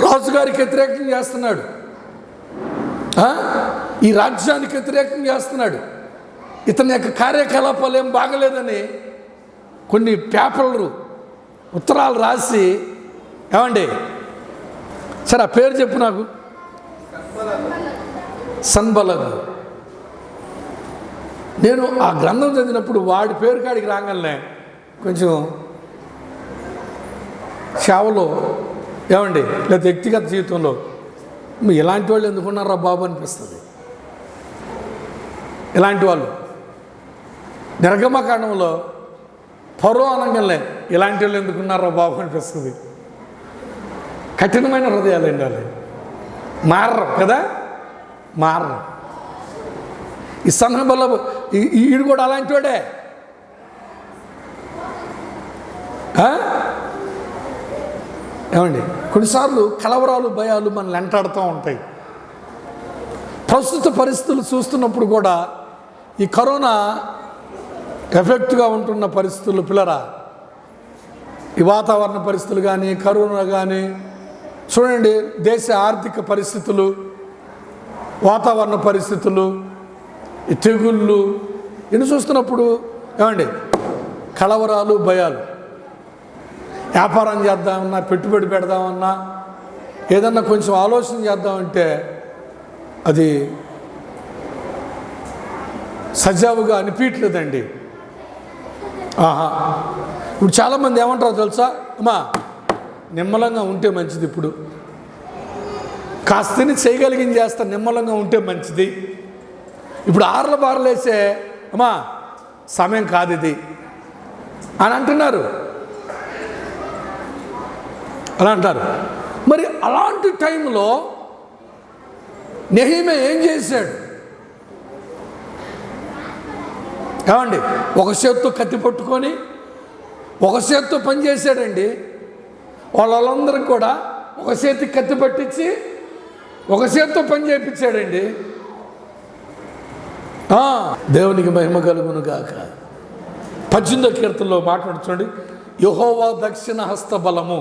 రాజుగారికి వ్యతిరేకంగా చేస్తున్నాడు, ఈ రాజ్యానికి వ్యతిరేకంగా చేస్తున్నాడు, ఇతని యొక్క కార్యకలాపాలు ఏం బాగలేదని కొన్ని పేపర్లు ఉత్తరాలు రాసి, ఏమండి సరే ఆ పేరు చెప్పు నాకు, సన్బలగ్. నేను ఆ గ్రంథం చదివినప్పుడు వాడి పేరు కాడికి రాగానే కొంచెం సేవలో ఏమండి లేదా వ్యక్తిగత జీవితంలో ఇలాంటి వాళ్ళు ఎందుకున్నారా బాబు అనిపిస్తుంది. ఇలాంటి వాళ్ళు నిర్గమకాండంలో ఫరో అనగానే ఇలాంటి వాళ్ళు ఎందుకున్నారా బాబు అనిపిస్తుంది. కఠినమైన హృదయాలండి వాళ్ళు, మారరు కదా, మారరు. ఈ సందర్భంలో ఈడు కూడా అలాంటి వాడే. ఏమండి, కొన్నిసార్లు కలవరాలు, భయాలు మనల్ని వెంటాడుతూ ఉంటాయి. ప్రస్తుత పరిస్థితులు చూస్తున్నప్పుడు కూడా ఈ కరోనా ఎఫెక్ట్గా ఉంటున్న పరిస్థితులు, పిల్లరా, ఈ వాతావరణ పరిస్థితులు కానీ, కరోనా కానీ చూడండి, దేశ ఆర్థిక పరిస్థితులు, వాతావరణ పరిస్థితులు, ఈ తెగుళ్ళు ఇన్ని చూస్తున్నప్పుడు ఏమండి కలవరాలు, భయాలు. వ్యాపారం చేద్దామన్నా, పెట్టుబడి పెడదామన్నా, ఏదన్నా కొంచెం ఆలోచన చేద్దామంటే అది సజావుగా నిమ్మలంగా ఉంటే మంచిది. ఇప్పుడు కాస్తని చేయగలిగింది చేస్తా, నిమ్మలంగా ఉంటే మంచిది. ఇప్పుడు ఆర్ల బార్లేసే అమ్మా సమయం కాదు ఇది అని అంటున్నారు, అలా అంటారు. మరి అలాంటి టైంలో నెహెమ్యా ఏం చేశాడు? ఏమండి, ఒక చేత్తో కత్తి పట్టుకొని ఒక చేత్తో పని చేశాడండి. వాళ్ళందరికీ కూడా ఒక చేతికి కత్తి పట్టించి ఒక చేత్తో పని చేయించాడండి. దేవునికి మహిమ కలుగును గాక. 18వ కీర్తనలో మాట్లాడుతుంది, యెహోవా దక్షిణ హస్త బలము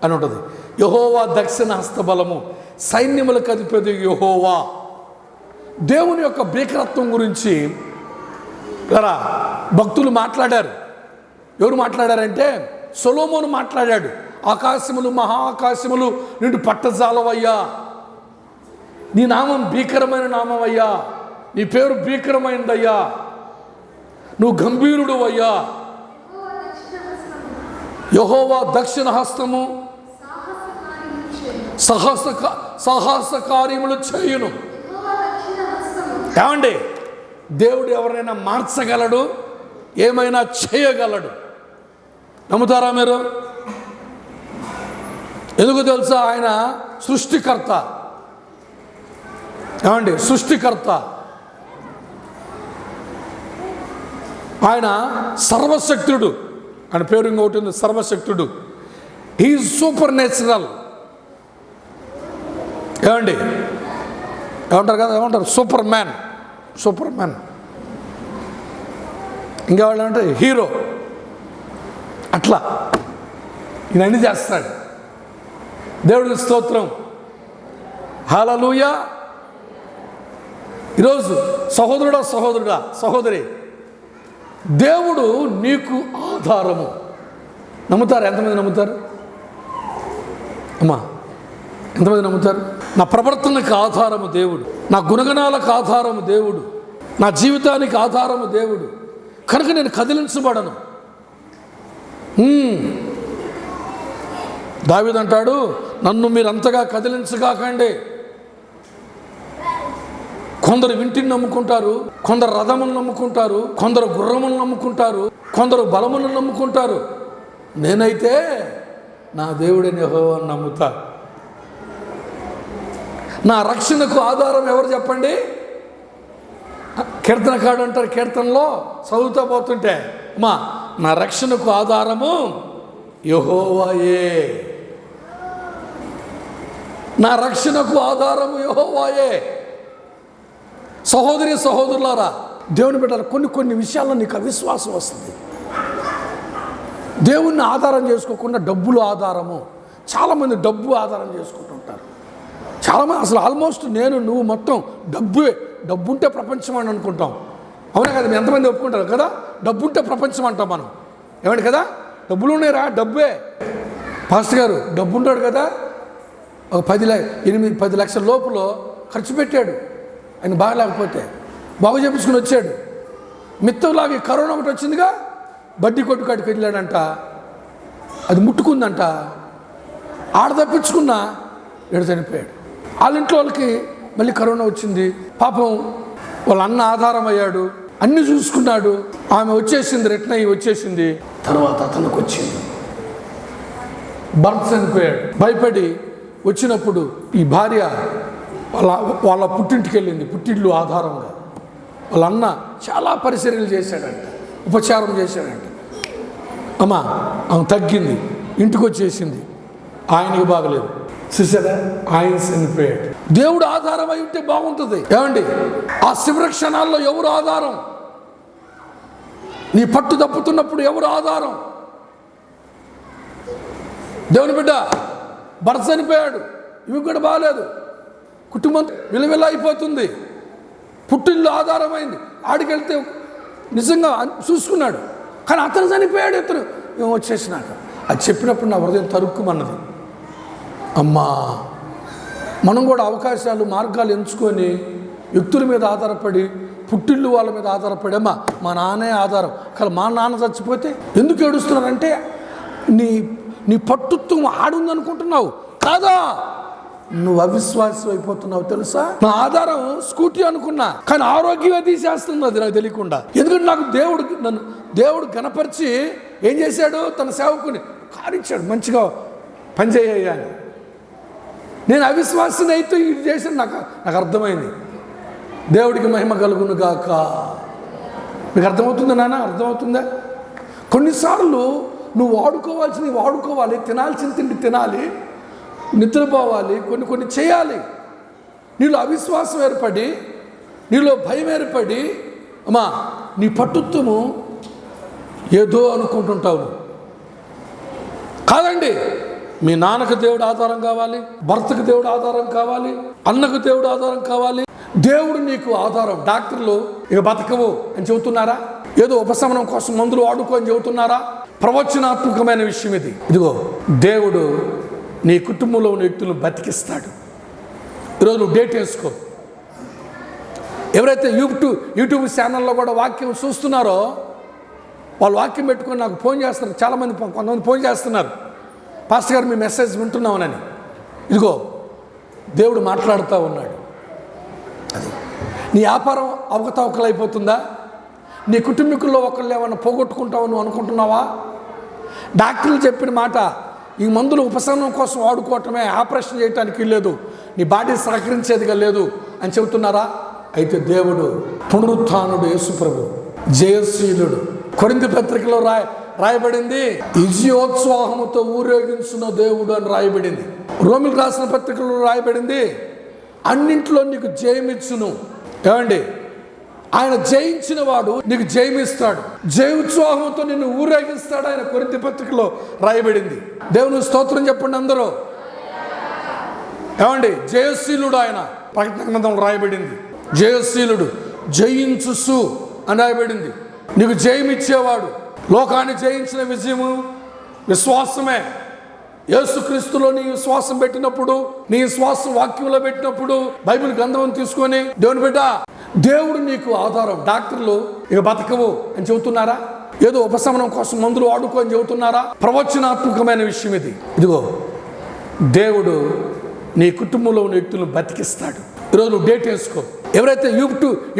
అని ఉంటుంది. యెహోవా దక్షిణ హస్త బలము, సైన్యములకు అధిపతి యెహోవా. దేవుని యొక్క భీకరత్వం గురించి భక్తులు మాట్లాడారు. ఎవరు మాట్లాడారంటే సొలొమోను మాట్లాడాడు. ఆకాశములు మహాకాశములు నిన్ను పట్టజాలవయ్యా, నీ నామం భీకరమైన నామం అయ్యా, నీ పేరు భీకరమైనదయ్యా, నువ్వు గంభీరుడు అయ్యా. యెహోవా దక్షిణ హస్తము సాహస కార్యములు చేయును. ఏమండి, దేవుడు ఎవరైనా మార్చగలడు, ఏమైనా చేయగలడు. నమ్ముతారా మీరు? ఎందుకు తెలుసా? ఆయన సృష్టికర్త. ఏమండి, సృష్టికర్త. ఆయన సర్వశక్తుడు. ఆయన పేరు ఇంకొకటి ఉంది, సర్వశక్తుడు. He is supernatural. ఏమండి, ఏమంటారు కదా, ఏమంటారు? Superman, Superman. ఇంకా వాళ్ళు అంటే హీరో. అట్లా ఈయన అన్ని చేస్తాడు. దేవుడికి స్తోత్రం, హల్లెలూయా. ఈరోజు సహోదరుడా సహోదరి, దేవుడు నీకు ఆధారము. నమ్ముతారు? ఎంతమంది నమ్ముతారు అమ్మా? ఎంతమంది నమ్ముతారు? నా ప్రవర్తనకు ఆధారము దేవుడు, నా గుణగణాలకు ఆధారము దేవుడు, నా జీవితానికి ఆధారము దేవుడు. కనుక నేను కదిలించబడను. దావీదు అంటాడు, నన్ను మీరు అంతగా కదిలించగాకండి. కొందరు ఇంటిని నమ్ముకుంటారు, కొందరు రథమును నమ్ముకుంటారు, కొందరు గుర్రమును నమ్ముకుంటారు, కొందరు బలమును నమ్ముకుంటారు. నేనైతే నా దేవుడైన యెహోవాను నమ్ముతా. నా రక్షణకు ఆధారం ఎవరు చెప్పండి? కీర్తనకాడు అంటారు, కీర్తనలో చదువుతా పోతుంటే, అమ్మా నా రక్షణకు ఆధారము యెహోవాయే, నా రక్షణకు ఆధారము యెహోవాయే. సహోదరి సహోదరులారా, దేవుని బిడ్డలు, కొన్ని విషయాల్లో నీకు అవిశ్వాసం వస్తుంది. దేవుణ్ణి ఆధారం చేసుకోకుండా డబ్బులు ఆధారము. చాలామంది డబ్బు ఆధారం చేసుకుంటుంటారు. చాలామంది అసలు ఆల్మోస్ట్ నువ్వు మొత్తం డబ్బు ఉంటే ప్రపంచం అని అనుకుంటాం. అవునా కదా? మీరు ఎంతమంది ఒప్పుకుంటారు కదా? డబ్బు ఉంటే ప్రపంచం అంటాం మనం. ఏమండి కదా? డబ్బులు ఉన్నాయిరా, డబ్బే. పాస్టర్ గారు డబ్బు ఉంటాడు కదా, ఒక 10 లక్షల లోపల ఖర్చు పెట్టాడు. ఆయన బాగలేకపోతే బాగు చేపించుకుని వచ్చాడు. మిత్తంలాగా కరోనా ఒకటి వచ్చిందిగా, బడ్డీ కొట్టు కాడికి వెళ్ళాడంట. అది ముట్టుకుందంట, ఆడ తప్పించుకున్నా ఎడు చనిపోయాడు. వాళ్ళ ఇంట్లో వాళ్ళకి మళ్ళీ కరోనా వచ్చింది. పాపం వాళ్ళ అన్న ఆధారం అయ్యాడు, అన్నీ చూసుకున్నాడు. ఆమె వచ్చేసింది, రిటర్న్ అయ్యి వచ్చేసింది. తర్వాత అతనికి వచ్చింది, భర్త చనిపోయాడు. భయపడి వచ్చినప్పుడు ఈ భార్య వాళ్ళ పుట్టింటికి వెళ్ళింది. పుట్టింట్లు ఆధారంగా వాళ్ళ అన్న చాలా పరిచర్యలు చేశాడంట, ఉపచారం చేశాడంట. అమ్మా ఆమె తగ్గింది, ఇంటికి వచ్చేసింది. ఆయనకి బాగలేదు, చూసారా? ఆయన చనిపోయాడు. దేవుడు ఆధారం అయి ఉంటే బాగుంటుంది. ఏమండి, ఆ శివర క్షణాల్లో ఎవరు ఆధారం? నీ పట్టు తప్పుతున్నప్పుడు ఎవరు ఆధారం? దేవుని బిడ్డ భర్త చనిపోయాడు, ఇవి కూడా బాగలేదు, కుటుంబం విలువెలా అయిపోతుంది. పుట్టిల్లు ఆధారమైంది, ఆడికెళ్తే నిజంగా చూసుకున్నాడు. కానీ అతను చనిపోయాడు. ఇతను ఏమో వచ్చేసినాక అది చెప్పినప్పుడు నా హృదయం తరుక్కుమన్నది. అమ్మా, మనం కూడా అవకాశాలు మార్గాలు ఎంచుకొని వ్యక్తుల మీద ఆధారపడి, పుట్టిల్లు వాళ్ళ మీద ఆధారపడి, అమ్మా మా నాన్నే ఆధారం, కానీ మా నాన్న చచ్చిపోతే ఎందుకు ఏడుస్తున్నారంటే నీ పట్టుత్వం ఆడుందనుకుంటున్నావు. కాదా, నువ్వు అవిశ్వాసం అయిపోతున్నావు తెలుసా. నా ఆధారం స్కూటీ అనుకున్నా, కానీ ఆరోగ్యమే తీసేస్తుంది అది నాకు తెలియకుండా. ఎందుకంటే నాకు దేవుడు గణపరిచి ఏం చేశాడు, తన సేవకుని కారిచ్చాడు మంచిగా పనిచేయ అని. నేను అవిశ్వాసం అయితే ఇది చేశాను, నాకు అర్థమైంది. దేవుడికి మహిమ కలుగును గాక. మీకు అర్థమవుతుందా నాన్న, అర్థమవుతుందా? కొన్నిసార్లు నువ్వు వాడుకోవాలి, తినాల్సిన తిండి తినాలి, నిద్రపోవాలి, కొన్ని చేయాలి. నీలో అవిశ్వాసం ఏర్పడి, నీలో భయం ఏర్పడి, అమ్మా నీ పట్టుత్వము ఏదో అనుకుంటుంటావు. కాదండి, మీ నాన్నకు దేవుడు ఆధారం కావాలి, భర్తకు దేవుడు ఆధారం కావాలి, అన్నకు దేవుడు ఆధారం కావాలి. దేవుడు నీకు ఆధారం. డాక్టర్లు ఇక బతకవు అని చెబుతున్నారా? ఏదో ఉపశమనం కోసం మందులు వాడుకో అని చెబుతున్నారా? ప్రవచనాత్మకమైన విషయం ఇది. ఇదిగో దేవుడు నీ కుటుంబంలో ఉన్న వ్యక్తులను బతికిస్తాడు. ఈరోజు నువ్వు డేట్ వేసుకో. ఎవరైతే యూట్యూబ్ ఛానల్లో కూడా వాక్యం చూస్తున్నారో వాళ్ళు వాక్యం పెట్టుకొని నాకు ఫోన్ చేస్తారు. కొంతమంది ఫోన్ చేస్తున్నారు, పాస్టర్ గారు మీ మెసేజ్ వింటున్నామని. ఇదిగో దేవుడు మాట్లాడుతూ ఉన్నాడు. అది నీ వ్యాపారం అవకతవకలు అయిపోతుందా? నీ కుటుంబీకుల్లో ఒకళ్ళు ఏమన్నా పోగొట్టుకుంటావు నువ్వు అనుకుంటున్నావా? డాక్టర్లు చెప్పిన మాట, ఈ మందులు ఉపశమనం కోసం వాడుకోవటమే, ఆపరేషన్ చేయడానికి లేదు, నీ బాడీ సహకరించేదిగా లేదు అని చెబుతున్నారా? అయితే దేవుడు పునరుత్థానుడు, యేసుప్రభు జయశీలుడు. కొరింథీ పత్రికలో రాయబడింది, విజయోత్సాహముతో ఊరేగించిన దేవుడు అని రాయబడింది. రోమిలకు రాసిన పత్రికలో రాయబడింది, అన్నింట్లో నీకు జయమిచ్చును. ఏమండి, ఆయన జయించిన వాడు నీకు జయమిస్తాడు, జయోత్సాహంతో నిన్ను ఊరేగిస్తాడు. ఆయన కొరింథీ పత్రికలో రాయబడింది. దేవుని స్తోత్రం చెప్పండి అందరూ. ఏమండి, జయశీలుడు ఆయన. ప్రకటన గ్రంథంలో రాయబడింది, జయశీలుడు, జయించుసు అని రాయబడింది. నీకు జయమిచ్చేవాడు. లోకాన్ని జయించిన విజయము విశ్వాసమే. యేసుక్రీస్తులో నీ విశ్వాసం పెట్టినప్పుడు, నీ విశ్వాసం వాక్యంలో పెట్టినప్పుడు, బైబిల్ గ్రంథం తీసుకొని దేవుని బిడ్డ, దేవుడు నీకు ఆధారం. డాక్టర్లు ఇక బతకవు అని చెబుతున్నారా? ఏదో ఉపశమనం కోసం మందులు వాడుకో అని చెబుతున్నారా? ప్రవచనాత్మకమైన విషయం ఇది. ఇదిగో దేవుడు నీ కుటుంబంలో ఉన్న వ్యక్తులను బతికిస్తాడు. ఈరోజు నువ్వు డేట్ వేసుకో. ఎవరైతే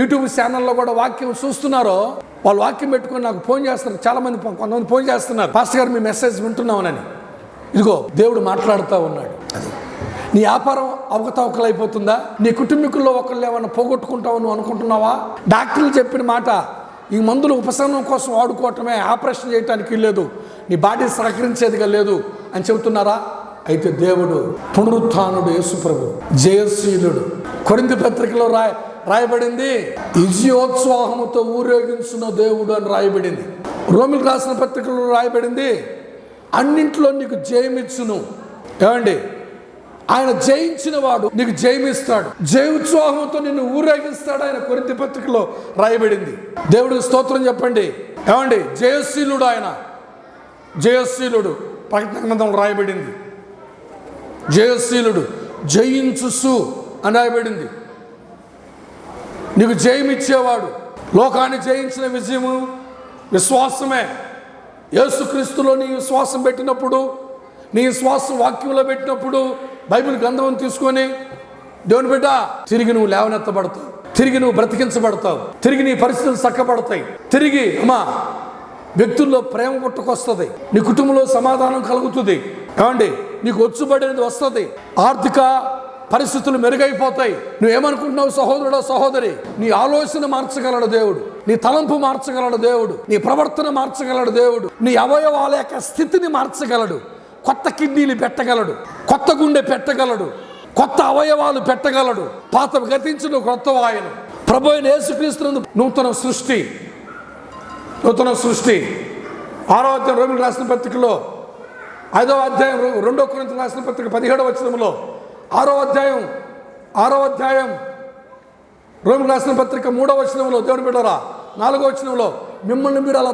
యూట్యూబ్ ఛానల్లో కూడా వాక్యం చూస్తున్నారో వాళ్ళు వాక్యం పెట్టుకొని నాకు ఫోన్ చేస్తారు. కొంతమంది ఫోన్ చేస్తున్నారు, పాస్టర్ గారు మీ మెసేజ్ వింటున్నామని. ఇదిగో దేవుడు మాట్లాడుతూ ఉన్నాడు. అది నీ వ్యాపారం అవకతవకలు అయిపోతుందా? నీ కుటుంబీకుల్లో ఒకళ్ళు ఏమన్నా పోగొట్టుకుంటావు నువ్వు అనుకుంటున్నావా? డాక్టర్లు చెప్పిన మాట, ఈ మందులు ఉపశమనం కోసం వాడుకోవటమే, ఆపరేషన్ చేయడానికి లేదు, నీ బాడీ సహకరించేదిగా లేదు అని చెబుతున్నారా? అయితే దేవుడు పునరుత్థానుడు, యేసుప్రభు జయశీలుడు. కొరింథీ పత్రికలో రాయబడింది, విజయోత్సాహముతో ఊరేగించిన దేవుడు అని రాయబడింది. రోమిలకు రాసిన పత్రికలో రాయబడింది, అన్నింట్లో నీకు జయమిచ్చును. ఏమండి, ఆయన జయించిన వాడు నీకు జయమిస్తాడు, జయోత్సాహంతో నిన్ను ఊరేగిస్తాడు. ఆయన కొరింథీ పత్రికలో రాయబడింది. దేవుడికి స్తోత్రం చెప్పండి. ఏమండి, జయశీలుడు ఆయన, జయశీలుడు. ప్రకటన గ్రంథంలో రాయబడింది, జయశీలుడు, జయించుసు అని రాయబడింది. నీకు జయమిచ్చేవాడు. లోకాన్ని జయించిన విజయము విశ్వాసమే. యేసుక్రీస్తులో నీ విశ్వాసం పెట్టినప్పుడు, నీ విశ్వాసం వాక్యంలో పెట్టినప్పుడు, బైబిల్ గ్రంథం తీసుకొని దేవుని బిడ్డ, తిరిగి నువ్వు లేవనెత్తబడతావు, తిరిగి నువ్వు బ్రతికించబడతావు, తిరిగి నీ పరిస్థితులు చక్కబడతాయి, తిరిగి వ్యక్తుల్లో ప్రేమ పుట్టుకొస్తుంది, నీ కుటుంబంలో సమాధానం కలుగుతుంది. ఏమండి, నీకు వచ్చుబడినది వస్తుంది, ఆర్థిక పరిస్థితులు మెరుగైపోతాయి. నువ్వేమనుకుంటున్నావు సహోదరుడో సహోదరి? నీ ఆలోచన మార్చగలడు దేవుడు, నీ తలంపు మార్చగలడు దేవుడు, నీ ప్రవర్తన మార్చగలడు దేవుడు, నీ అవయవాల యొక్క స్థితిని మార్చగలడు. కొత్త కిడ్నీలు పెట్టగలడు, కొత్త గుండె పెట్టగలడు, కొత్త అవయవాలు పెట్టగలడు. పాత గతించిన కొత్త ఆయన ప్రభు అయిన యేసుక్రీస్తు నూతన సృష్టి. 6వ అధ్యాయం రోమిలకు రాసిన పత్రికలో 5వ అధ్యాయం 2 కొరింథీయులకు రాసిన పత్రిక 17వ వచనంలో 6వ అధ్యాయం రోమిలకు రాసిన పత్రిక 3వ వచనంలో దేవుని బిడ్డలారా 4వ వచనంలో మిమ్మల్ని మీరు అలా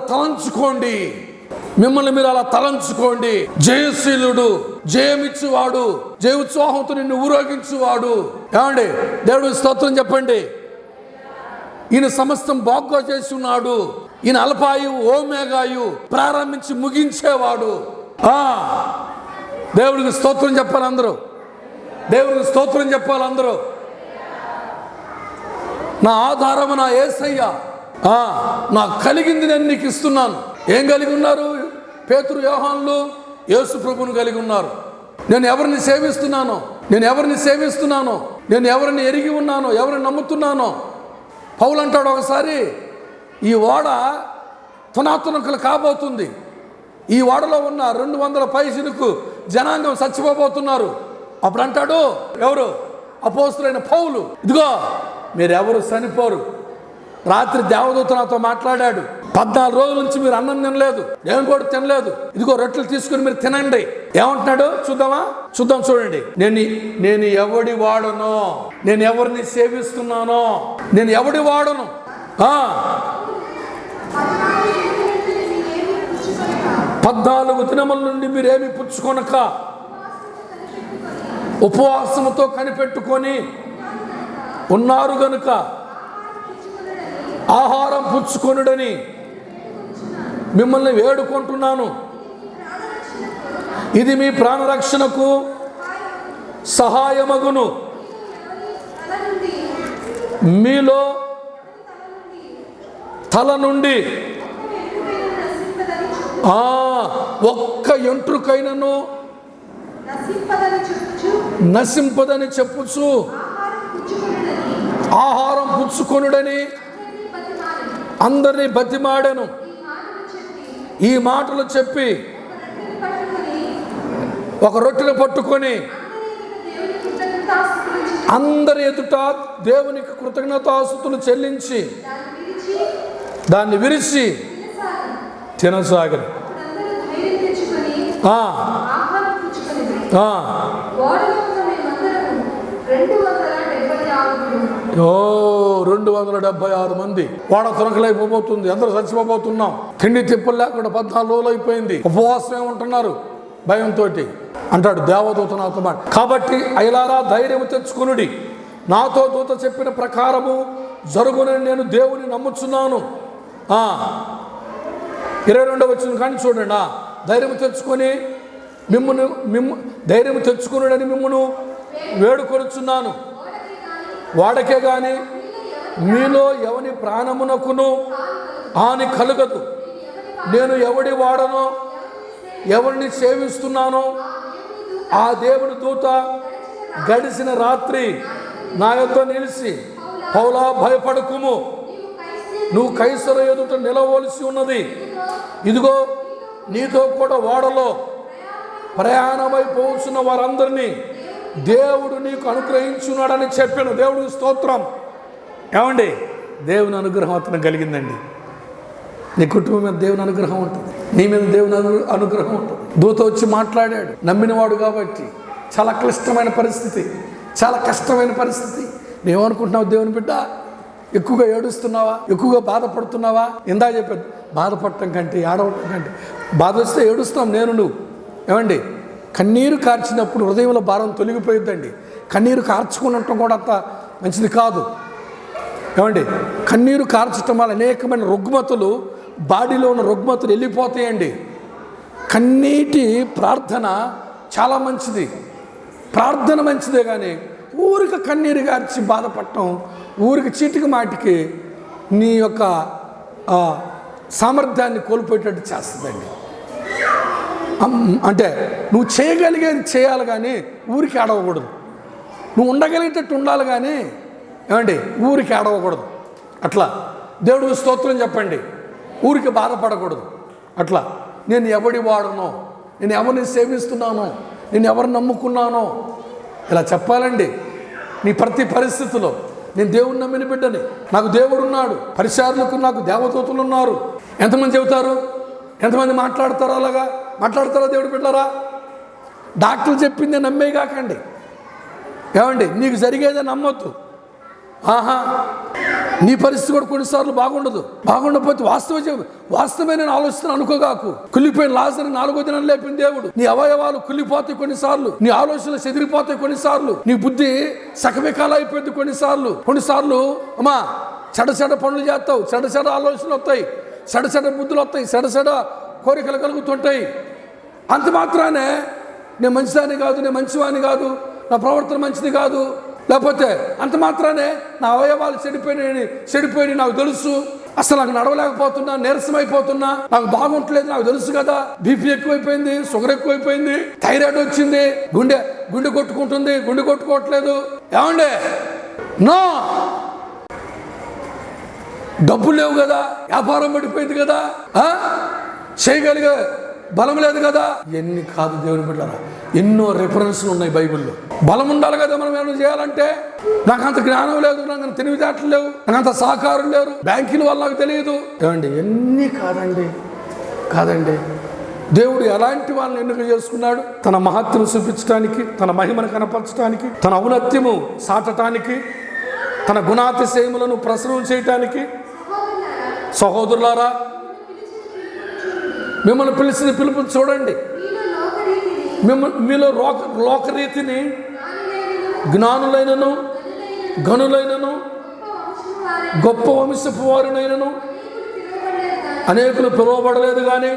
తలంచుకోండి, జయశీలుడు, జయమిచ్చువాడు, జయోత్సాహంతో నిన్ను ఊరేగించువాడు. ఏమండి, దేవుడు స్తోత్రం చెప్పండి. ఈయన సమస్తం బాగుగా చేసి ఉన్నాడు. ఈయన అల్పాయు ఓమేగాయు, ప్రారంభించి ముగించేవాడు. దేవుడికి స్తోత్రం చెప్పాలి అందరూ. దేవుడికి స్తోత్రం చెప్పాలి అందరూ. నా ఆధారము నా యేసయ్య, నాకు కలిగింది నేను నీకు ఇస్తున్నాను. ఏం కలిగి ఉన్నారు? పేతురు, యోహానులు యేసు ప్రభువును కలిగి ఉన్నారు. నేను ఎవరిని సేవిస్తున్నానో, నేను ఎవరిని సేవిస్తున్నానో, నేను ఎవరిని ఎరిగి ఉన్నానో, ఎవరిని నమ్ముతున్నానో. పౌలు అంటాడు ఒకసారి, ఈ ఓడ తునాతునకలు కాబోతుంది, ఈ ఓడలో ఉన్న 200 పైసలకు జనాంగం చచ్చిపోబోతున్నారు. అప్పుడు అంటాడు ఎవరు? అపోస్తలుడైన పౌలు, ఇదిగో మీరెవరు చనిపోరు. రాత్రి దేవదూత నాతో మాట్లాడాడు, 14 రోజుల నుంచి మీరు అన్నం తినలేదు, నేను కూడా తినలేదు, ఇదిగో రొట్టెలు తీసుకుని మీరు తినండి. ఏమంటున్నాడు చూద్దాం చూడండి. నేను ఎవడి వాడనో, నేను ఎవరిని సేవిస్తున్నానో, నేను ఎవడి వాడను. 14 దినముల నుండి మీరేమి పుచ్చుకొనక ఉపవాసముతో కనిపెట్టుకొని ఉన్నారు గనుక ఆహారం పుచ్చుకొనుడని మిమ్మల్ని వేడుకుంటున్నాను. ఇది మీ ప్రాణరక్షణకు సహాయమగును. మీలో తల నుండి ఒక్క ఎంట్రుకైనను నశింపదని చెప్పుచు ఆహారం పుచ్చుకొనుడని అందరినీ బతిమాడాను. ఈ మాటలు చెప్పి ఒక రొట్టెను పట్టుకొని అందరి ఎదుట దేవునికి కృతజ్ఞతాస్తుతులు చెల్లించి దాన్ని విరిచి తినసాగరు. ఓ 276 మంది వాడ తునకలైపోతుంది. అందరూ చచ్చిపోబోతున్నాం. తిండి తిప్పులు లేకుండా 14 రోజులు అయిపోయింది. ఉపవాసమే ఉంటున్నారు భయంతో. అంటాడు దేవదూత నాతో మాట, కాబట్టి అయలారా ధైర్యం తెచ్చుకునుడి, నాతో దూత చెప్పిన ప్రకారము జరుగునని నేను దేవుని నమ్ముచున్నాను. 22వ వచనం కానీ చూడండి. ధైర్యం తెచ్చుకొని ధైర్యం తెచ్చుకునుడని మిమ్మును వేడుకొనుచున్నాను. వాడకే గాని మీలో ఎవని ప్రాణమునకును హాని కలుగదు. నేను ఎవడి వాడనో, ఎవరిని సేవిస్తున్నానో ఆ దేవుని దూత గడిచిన రాత్రి నా యొద్ద నిలిచి, పౌలా భయపడకుము, నువ్వు కైసరు ఎదుట నిలవలసి ఉన్నది. ఇదిగో నీతో కూడా ఓడలో ప్రయాణమైపోతున్న వారందరినీ దేవుడు నీకు అనుగ్రహించున్నాడని చెప్పిన దేవుడికి స్తోత్రం. ఏమండి, దేవుని అనుగ్రహం అతను కలిగిందండి. నీ కుటుంబం మీద దేవుని అనుగ్రహం ఉంటుంది, నీ మీద దేవుని అనుగ్రహం ఉంటుంది. దూత వచ్చి మాట్లాడాడు, నమ్మినవాడు కాబట్టి. చాలా క్లిష్టమైన పరిస్థితి, చాలా కష్టమైన పరిస్థితి. నువ్వేమనుకుంటున్నావు? దేవుని బిడ్డ ఎక్కువగా ఏడుస్తున్నావా? ఎక్కువగా బాధపడుతున్నావా? ఇందా చెప్పాను, బాధపడటం కంటే ఏడవటం కంటే, బాధ వస్తే ఏడుస్తాం నేను నువ్వు. ఏమండి, కన్నీరు కార్చినప్పుడు హృదయంలో భారం తొలగిపోయిద్దండి. కన్నీరు కార్చుకున్నటం కూడా అంత మంచిది కాదు. ఏమండి, కన్నీరు కార్చటం వల్ల అనేకమైన రుగ్మతులు, బాడీలో ఉన్న రుగ్మతులు వెళ్ళిపోతాయండి. కన్నీటి ప్రార్థన చాలా మంచిది, ప్రార్థన మంచిదే. కానీ ఊరికి కన్నీరు కార్చి బాధపడటం, ఊరికి చీటికి మాటికి నీ యొక్క సామర్థ్యాన్ని కోల్పోయేటట్టు చేస్తుందండి. అంటే నువ్వు చేయగలిగేది చేయాలి కానీ ఊరికి ఆడవకూడదు. నువ్వు ఉండగలిగేటట్టు ఉండాలి కానీ ఏమండి ఊరికి ఆడవకూడదు. అట్లా దేవుడికి స్తోత్రం చెప్పండి. ఊరికి బాధపడకూడదు. అట్లా నేను ఎవడి వాడనో, నేను ఎవరిని సేవిస్తున్నానో, నేను ఎవరిని నమ్ముకున్నానో ఇలా చెప్పాలండి. నీ ప్రతి పరిస్థితిలో నేను దేవుని నమ్మిన బిడ్డని, నాకు దేవుడు ఉన్నాడు, పరిచారులకు నాకు దేవదూతలు ఉన్నారు. ఎంతమంది చెబుతారు? ఎంతమంది మాట్లాడతారో? అలాగా మాట్లాడతారా దేవుడు బిడ్డరా? డాక్టర్లు చెప్పిందే నమ్మే కాకండి. ఏమండి, నీకు జరిగేదే నమ్మొద్దు. నీ పరిస్థితి కూడా కొన్నిసార్లు బాగుండకపోతే వాస్తవమే నేను ఆలోచిస్తాను అనుకోగాకు. కుళ్ళిపోయిన లాజరుని 4వ దినం లేపిన దేవుడు. నీ అవయవాలు కుళ్ళిపోతాయి కొన్నిసార్లు, నీ ఆలోచనలు చెదిరిపోతాయి కొన్నిసార్లు, నీ బుద్ధి సకవికాల అయిపోయింది కొన్నిసార్లు అమ్మా చెడ పనులు చేస్తావు, చెడ ఆలోచనలు వస్తాయి, చెడ బుద్ధులు వస్తాయి, చెడ కోరికలు కలుగుతుంటాయి. అంత మాత్రానే నేను మంచిదాన్ని కాదు, నేను మంచివాడిని కాదు, నా ప్రవర్తన మంచిది కాదు, లేకపోతే అంత మాత్రానే నా అవయవాలు చెడిపోయి నాకు తెలుసు, అసలు నాకు నడవలేకపోతున్నా, నీరసమైపోతున్నా, నాకు బాగుంటలేదు నాకు తెలుసు కదా, బీపీ ఎక్కువైపోయింది, షుగర్ ఎక్కువైపోయింది, థైరాయిడ్ వచ్చింది, గుండె కొట్టుకుంటుంది, గుండె కొట్టుకోవట్లేదు, ఏమండే నో, డబ్బులు లేవు కదా, వ్యాపారం పడిపోయింది కదా, చేయగలిగే బలం లేదు కదా, ఎన్ని కాదు దేవుని బిడ్డలారా, ఎన్నో రిఫరెన్స్లు ఉన్నాయి బైబిల్లో. బలం ఉండాలి కదా మనం ఏమైనా చేయాలంటే. నాకు అంత జ్ఞానం లేదు, నాకు అంత తెలివితేటలు లేవు, నాకు అంత సహకారం లేరు, బ్యాంకుల వల్ల నాకు తెలియదు, ఏమండి ఎన్ని కాదండి. దేవుడు ఎలాంటి వాళ్ళని ఎన్నిక చేసుకున్నాడు? తన మహత్తును చూపించడానికి, తన మహిమను కనపరచడానికి, తన ఔన్నత్యము సాటడానికి, తన గుణాతిశయములను ప్రసరం చేయటానికి. సహోదరులారా, మిమ్మల్ని పిలిచిన పిలుపుని చూడండి. మీలో లోకరీతిని జ్ఞానులైనను గనులైనను గొప్ప వంశపు వారినైనను అనేకులు పిలువబడలేదు, కానీ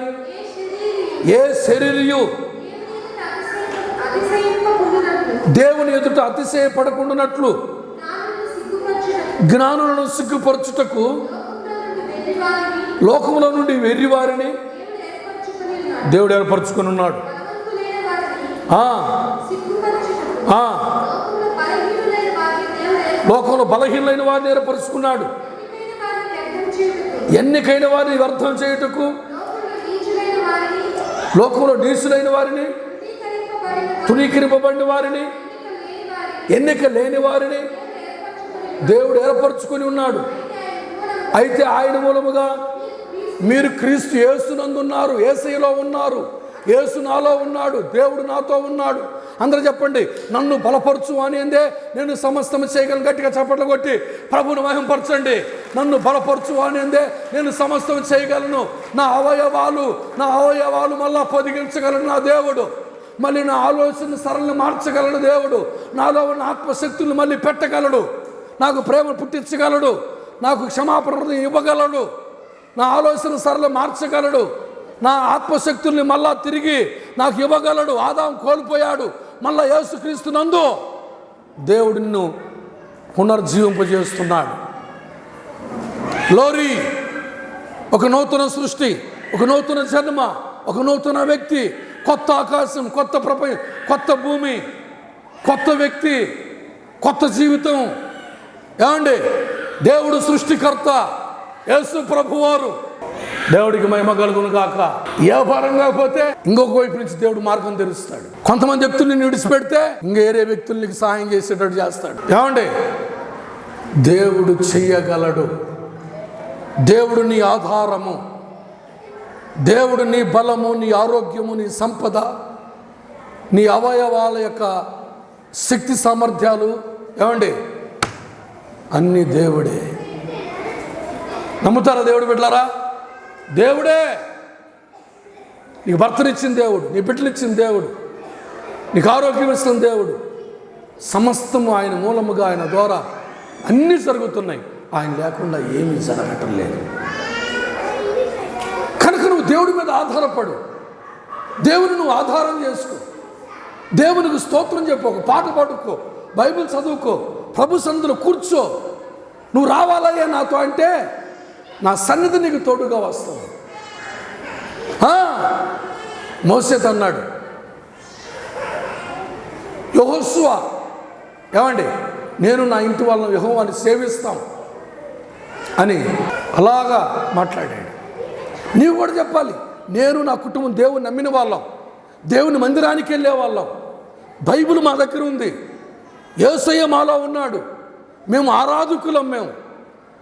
ఏ శరీరియు దేవుని ఎదుట అతిశయపడకుండానట్లు జ్ఞానులను సిగ్గుపరచుటకు లోకముల నుండి వెర్రివారిని దేవుడు ఏర్పరచుకుని ఉన్నాడు. లోకంలో బలహీనమైన వారిని ఏర్పరచుకున్నాడు. ఎన్నికైన వారిని వ్యర్థం చేయుటకు, లోకంలో నీచులైన వారిని, తునీకరింపబడిన వారిని, ఎన్నిక లేని వారిని దేవుడు ఏర్పరచుకుని ఉన్నాడు. అయితే ఆయన మూలముగా మీరు క్రీస్తు యేసునందున్నారు, యేసయ్యలో ఉన్నారు, యేసు నాలో ఉన్నాడు, దేవుడు నాతో ఉన్నాడు. అందరూ చెప్పండి, నన్ను బలపరచు అని అందే నేను సమస్తం చేయగలను. గట్టిగా చప్పట్లు కొట్టి ప్రభువును మహిమపరచండి. నన్ను బలపరచు అని అందే నేను సమస్తం చేయగలను. నా అవయవాలు మళ్ళా పొదిగించగలను నా దేవుడు. మళ్ళీ నా ఆలోచన సరళని మార్చగలను దేవుడు. నాలో ఉన్న ఆత్మశక్తులను మళ్ళీ పెట్టగలడు. నాకు ప్రేమ పుట్టించగలడు. నాకు క్షమాపణ ఇవ్వగలడు. నా ఆలోచన సరళ మార్చగలడు. నా ఆత్మశక్తుల్ని మళ్ళా తిరిగి నాకు ఇవ్వగలడు. ఆదాము కోల్పోయాడు, మళ్ళా యేసుక్రీస్తు నందు దేవుడు నిన్ను పునర్జీవింపజేస్తున్నాడు. గ్లోరీ, ఒక నూతన సృష్టి, ఒక నూతన జన్మ, ఒక నూతన వ్యక్తి, కొత్త ఆకాశం, కొత్త ప్రపంచం, కొత్త భూమి, కొత్త వ్యక్తి, కొత్త జీవితం. ఏమండి, దేవుడు సృష్టికర్త, యేసు ప్రభువారు. దేవుడికి మహిమ కలుగును గాక. ఏ పరంగా పోతే ఇంకొక వైపు నుంచి దేవుడు మార్గం తెరుస్తాడు. కొంతమంది వ్యక్తుల్ని విడిచిపెడితే ఇంకేరే వ్యక్తులకి సహాయం చేసేటట్టు చేస్తాడు. ఏమండి, దేవుడు చెయ్యగలడు. దేవుడు నీ ఆధారము, దేవుడు నీ బలము, నీ ఆరోగ్యము, నీ సంపద, నీ అవయవాల యొక్క శక్తి సామర్థ్యాలు, ఏమండి అన్నీ దేవుడే. నమ్ముతారా దేవుడు బిడ్డలారా? దేవుడే నీకు భర్తనిచ్చిన దేవుడు, నీ బిడ్డనిచ్చిన దేవుడు, నీకు ఆరోగ్యం ఇస్తున్న దేవుడు. సమస్తము ఆయన మూలముగా, ఆయన ద్వారా అన్నీ జరుగుతున్నాయి. ఆయన లేకుండా ఏమీ జరగటం లేదు. కనుక నువ్వు దేవుడి మీద ఆధారపడు. దేవుని నువ్వు ఆధారం చేసుకో. దేవునికి స్తోత్రం చెప్పు, ఒక పాట పాడుకో, బైబిల్ చదువుకో, ప్రభు సన్నిధిలో కూర్చో. నువ్వు రావాలయ్యా నాతో అంటే నా సన్నిధి నీకు తోడుగా వస్తుంది. మోసేతో అన్నాడు యెహోషువ, ఏమండి నేను నా ఇంటి వాళ్ళని యెహోవాని సేవిస్తాం అని అలాగా మాట్లాడాడు. నీవు కూడా చెప్పాలి, నేను నా కుటుంబం దేవుని నమ్మిన వాళ్ళం, దేవుని మందిరానికి వెళ్ళే వాళ్ళం, బైబిల్ మా దగ్గర ఉంది, యేసయ్య మాలో ఉన్నాడు, మేము ఆరాధకులం, మేము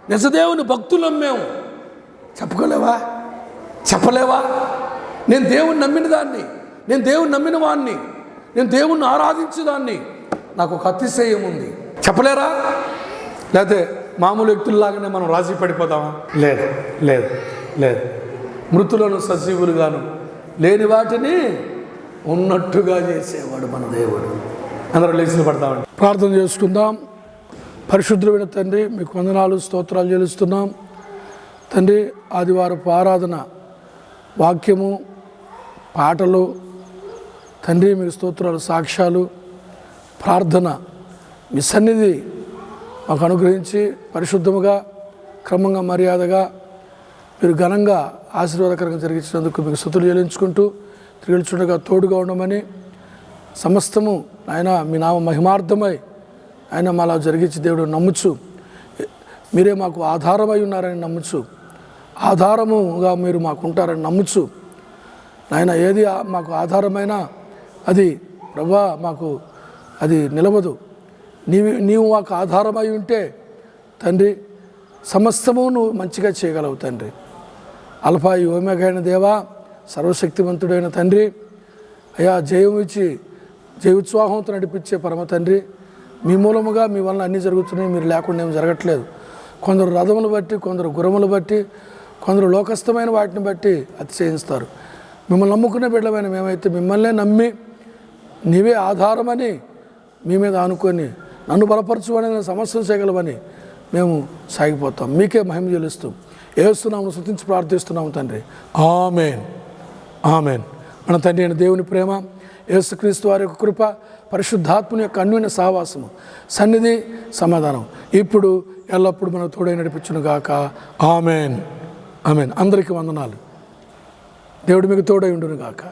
నిజదేవుని భక్తులం, మేము చెప్పలేవా? నేను దేవుని నమ్మిన దాన్ని, నేను దేవుని నమ్మిన వాడిని, నేను దేవుణ్ణి ఆరాధించేదాన్ని, నాకు ఒక అతిశయం ఉంది. చెప్పలేరా? లేకపోతే మామూలు వ్యక్తుల్లాగానే మనం రాజీ పడిపోతామా? లేదు లేదు లేదు. మృతులను సజీవులుగాను, లేని వాటిని ఉన్నట్టుగా చేసేవాడు మన దేవుడు. అందరూ లేచి పడతామండి, ప్రార్థన చేసుకుందాం. పరిశుద్ధుడైన తండ్రి, మీకు వందనాలు, స్తోత్రాలు చెల్లిస్తున్నాం తండ్రి. ఆదివారపు ఆరాధన, వాక్యము, పాటలు, తండ్రి మీకు స్తోత్రాలు, సాక్ష్యాలు, ప్రార్థన మీ సన్నిధి మాకు అనుగ్రహించి పరిశుద్ధముగా, క్రమంగా, మర్యాదగా మీరు ఘనంగా ఆశీర్వాదకరంగా జరిగించినందుకు మీకు స్తుతులు చెల్లించుకుంటూ తిరిగిచుండగా తోడుగా ఉండమని, సమస్తము ఆయన మీ నామ మహిమార్థమై ఆయన మాలా జరిగించి దేవుడు నమ్ముచు, మీరే మాకు ఆధారమై ఉన్నారని నమ్ముచు, ఆధారముగా మీరు మాకు ఉంటారని నమ్ముచు, నాయన ఏది మాకు ఆధారమైనా అది ప్రభువా మాకు అది నిలవదు. నీవు మాకు ఆధారమై ఉంటే తండ్రి సమస్తము నువ్వు మంచిగా చేయగలవు తండ్రి. అల్ఫా ఓమెగా అయిన దేవా, సర్వశక్తివంతుడైన తండ్రి, అయా జయం ఇచ్చి జయోత్సాహంతో నడిపించే పరమ తండ్రి, మీ మూలముగా మీ వలన అన్నీ జరుగుతున్నాయి, మీరు లేకుండా ఏమి జరగట్లేదు. కొందరు రథములు బట్టి, కొందరు గుర్రములు బట్టి, కొందరు లోకస్థమైన వాటిని బట్టి అతిశయిస్తారు. మిమ్మల్ని నమ్ముకునే బిడ్డమైన మేమైతే మిమ్మల్నే నమ్మి నీవే ఆధారమని మీ మీద ఆనుకొని నన్ను బలపరచువని సమస్యలు చేయగలవని మేము సాగిపోతాం. మీకే మహిమ చెల్లిస్తూ యేసునామమున స్తుతించి ప్రార్థిస్తున్నాము తండ్రి. ఆమేన్, ఆమేన్. మన తండ్రి అయిన దేవుని ప్రేమ, యేసుక్రీస్తు వారి యొక్క కృప, పరిశుద్ధాత్మని యొక్క అన్యోన్య సహవాసము, సన్నిధి, సమాధానం ఇప్పుడు ఎల్లప్పుడు మనం తోడై నడిపించును గాక. ఆమేన్, ఆమేన్. అందరికీ వందనాలు. దేవుడు మీకు తోడై ఉండును గాక.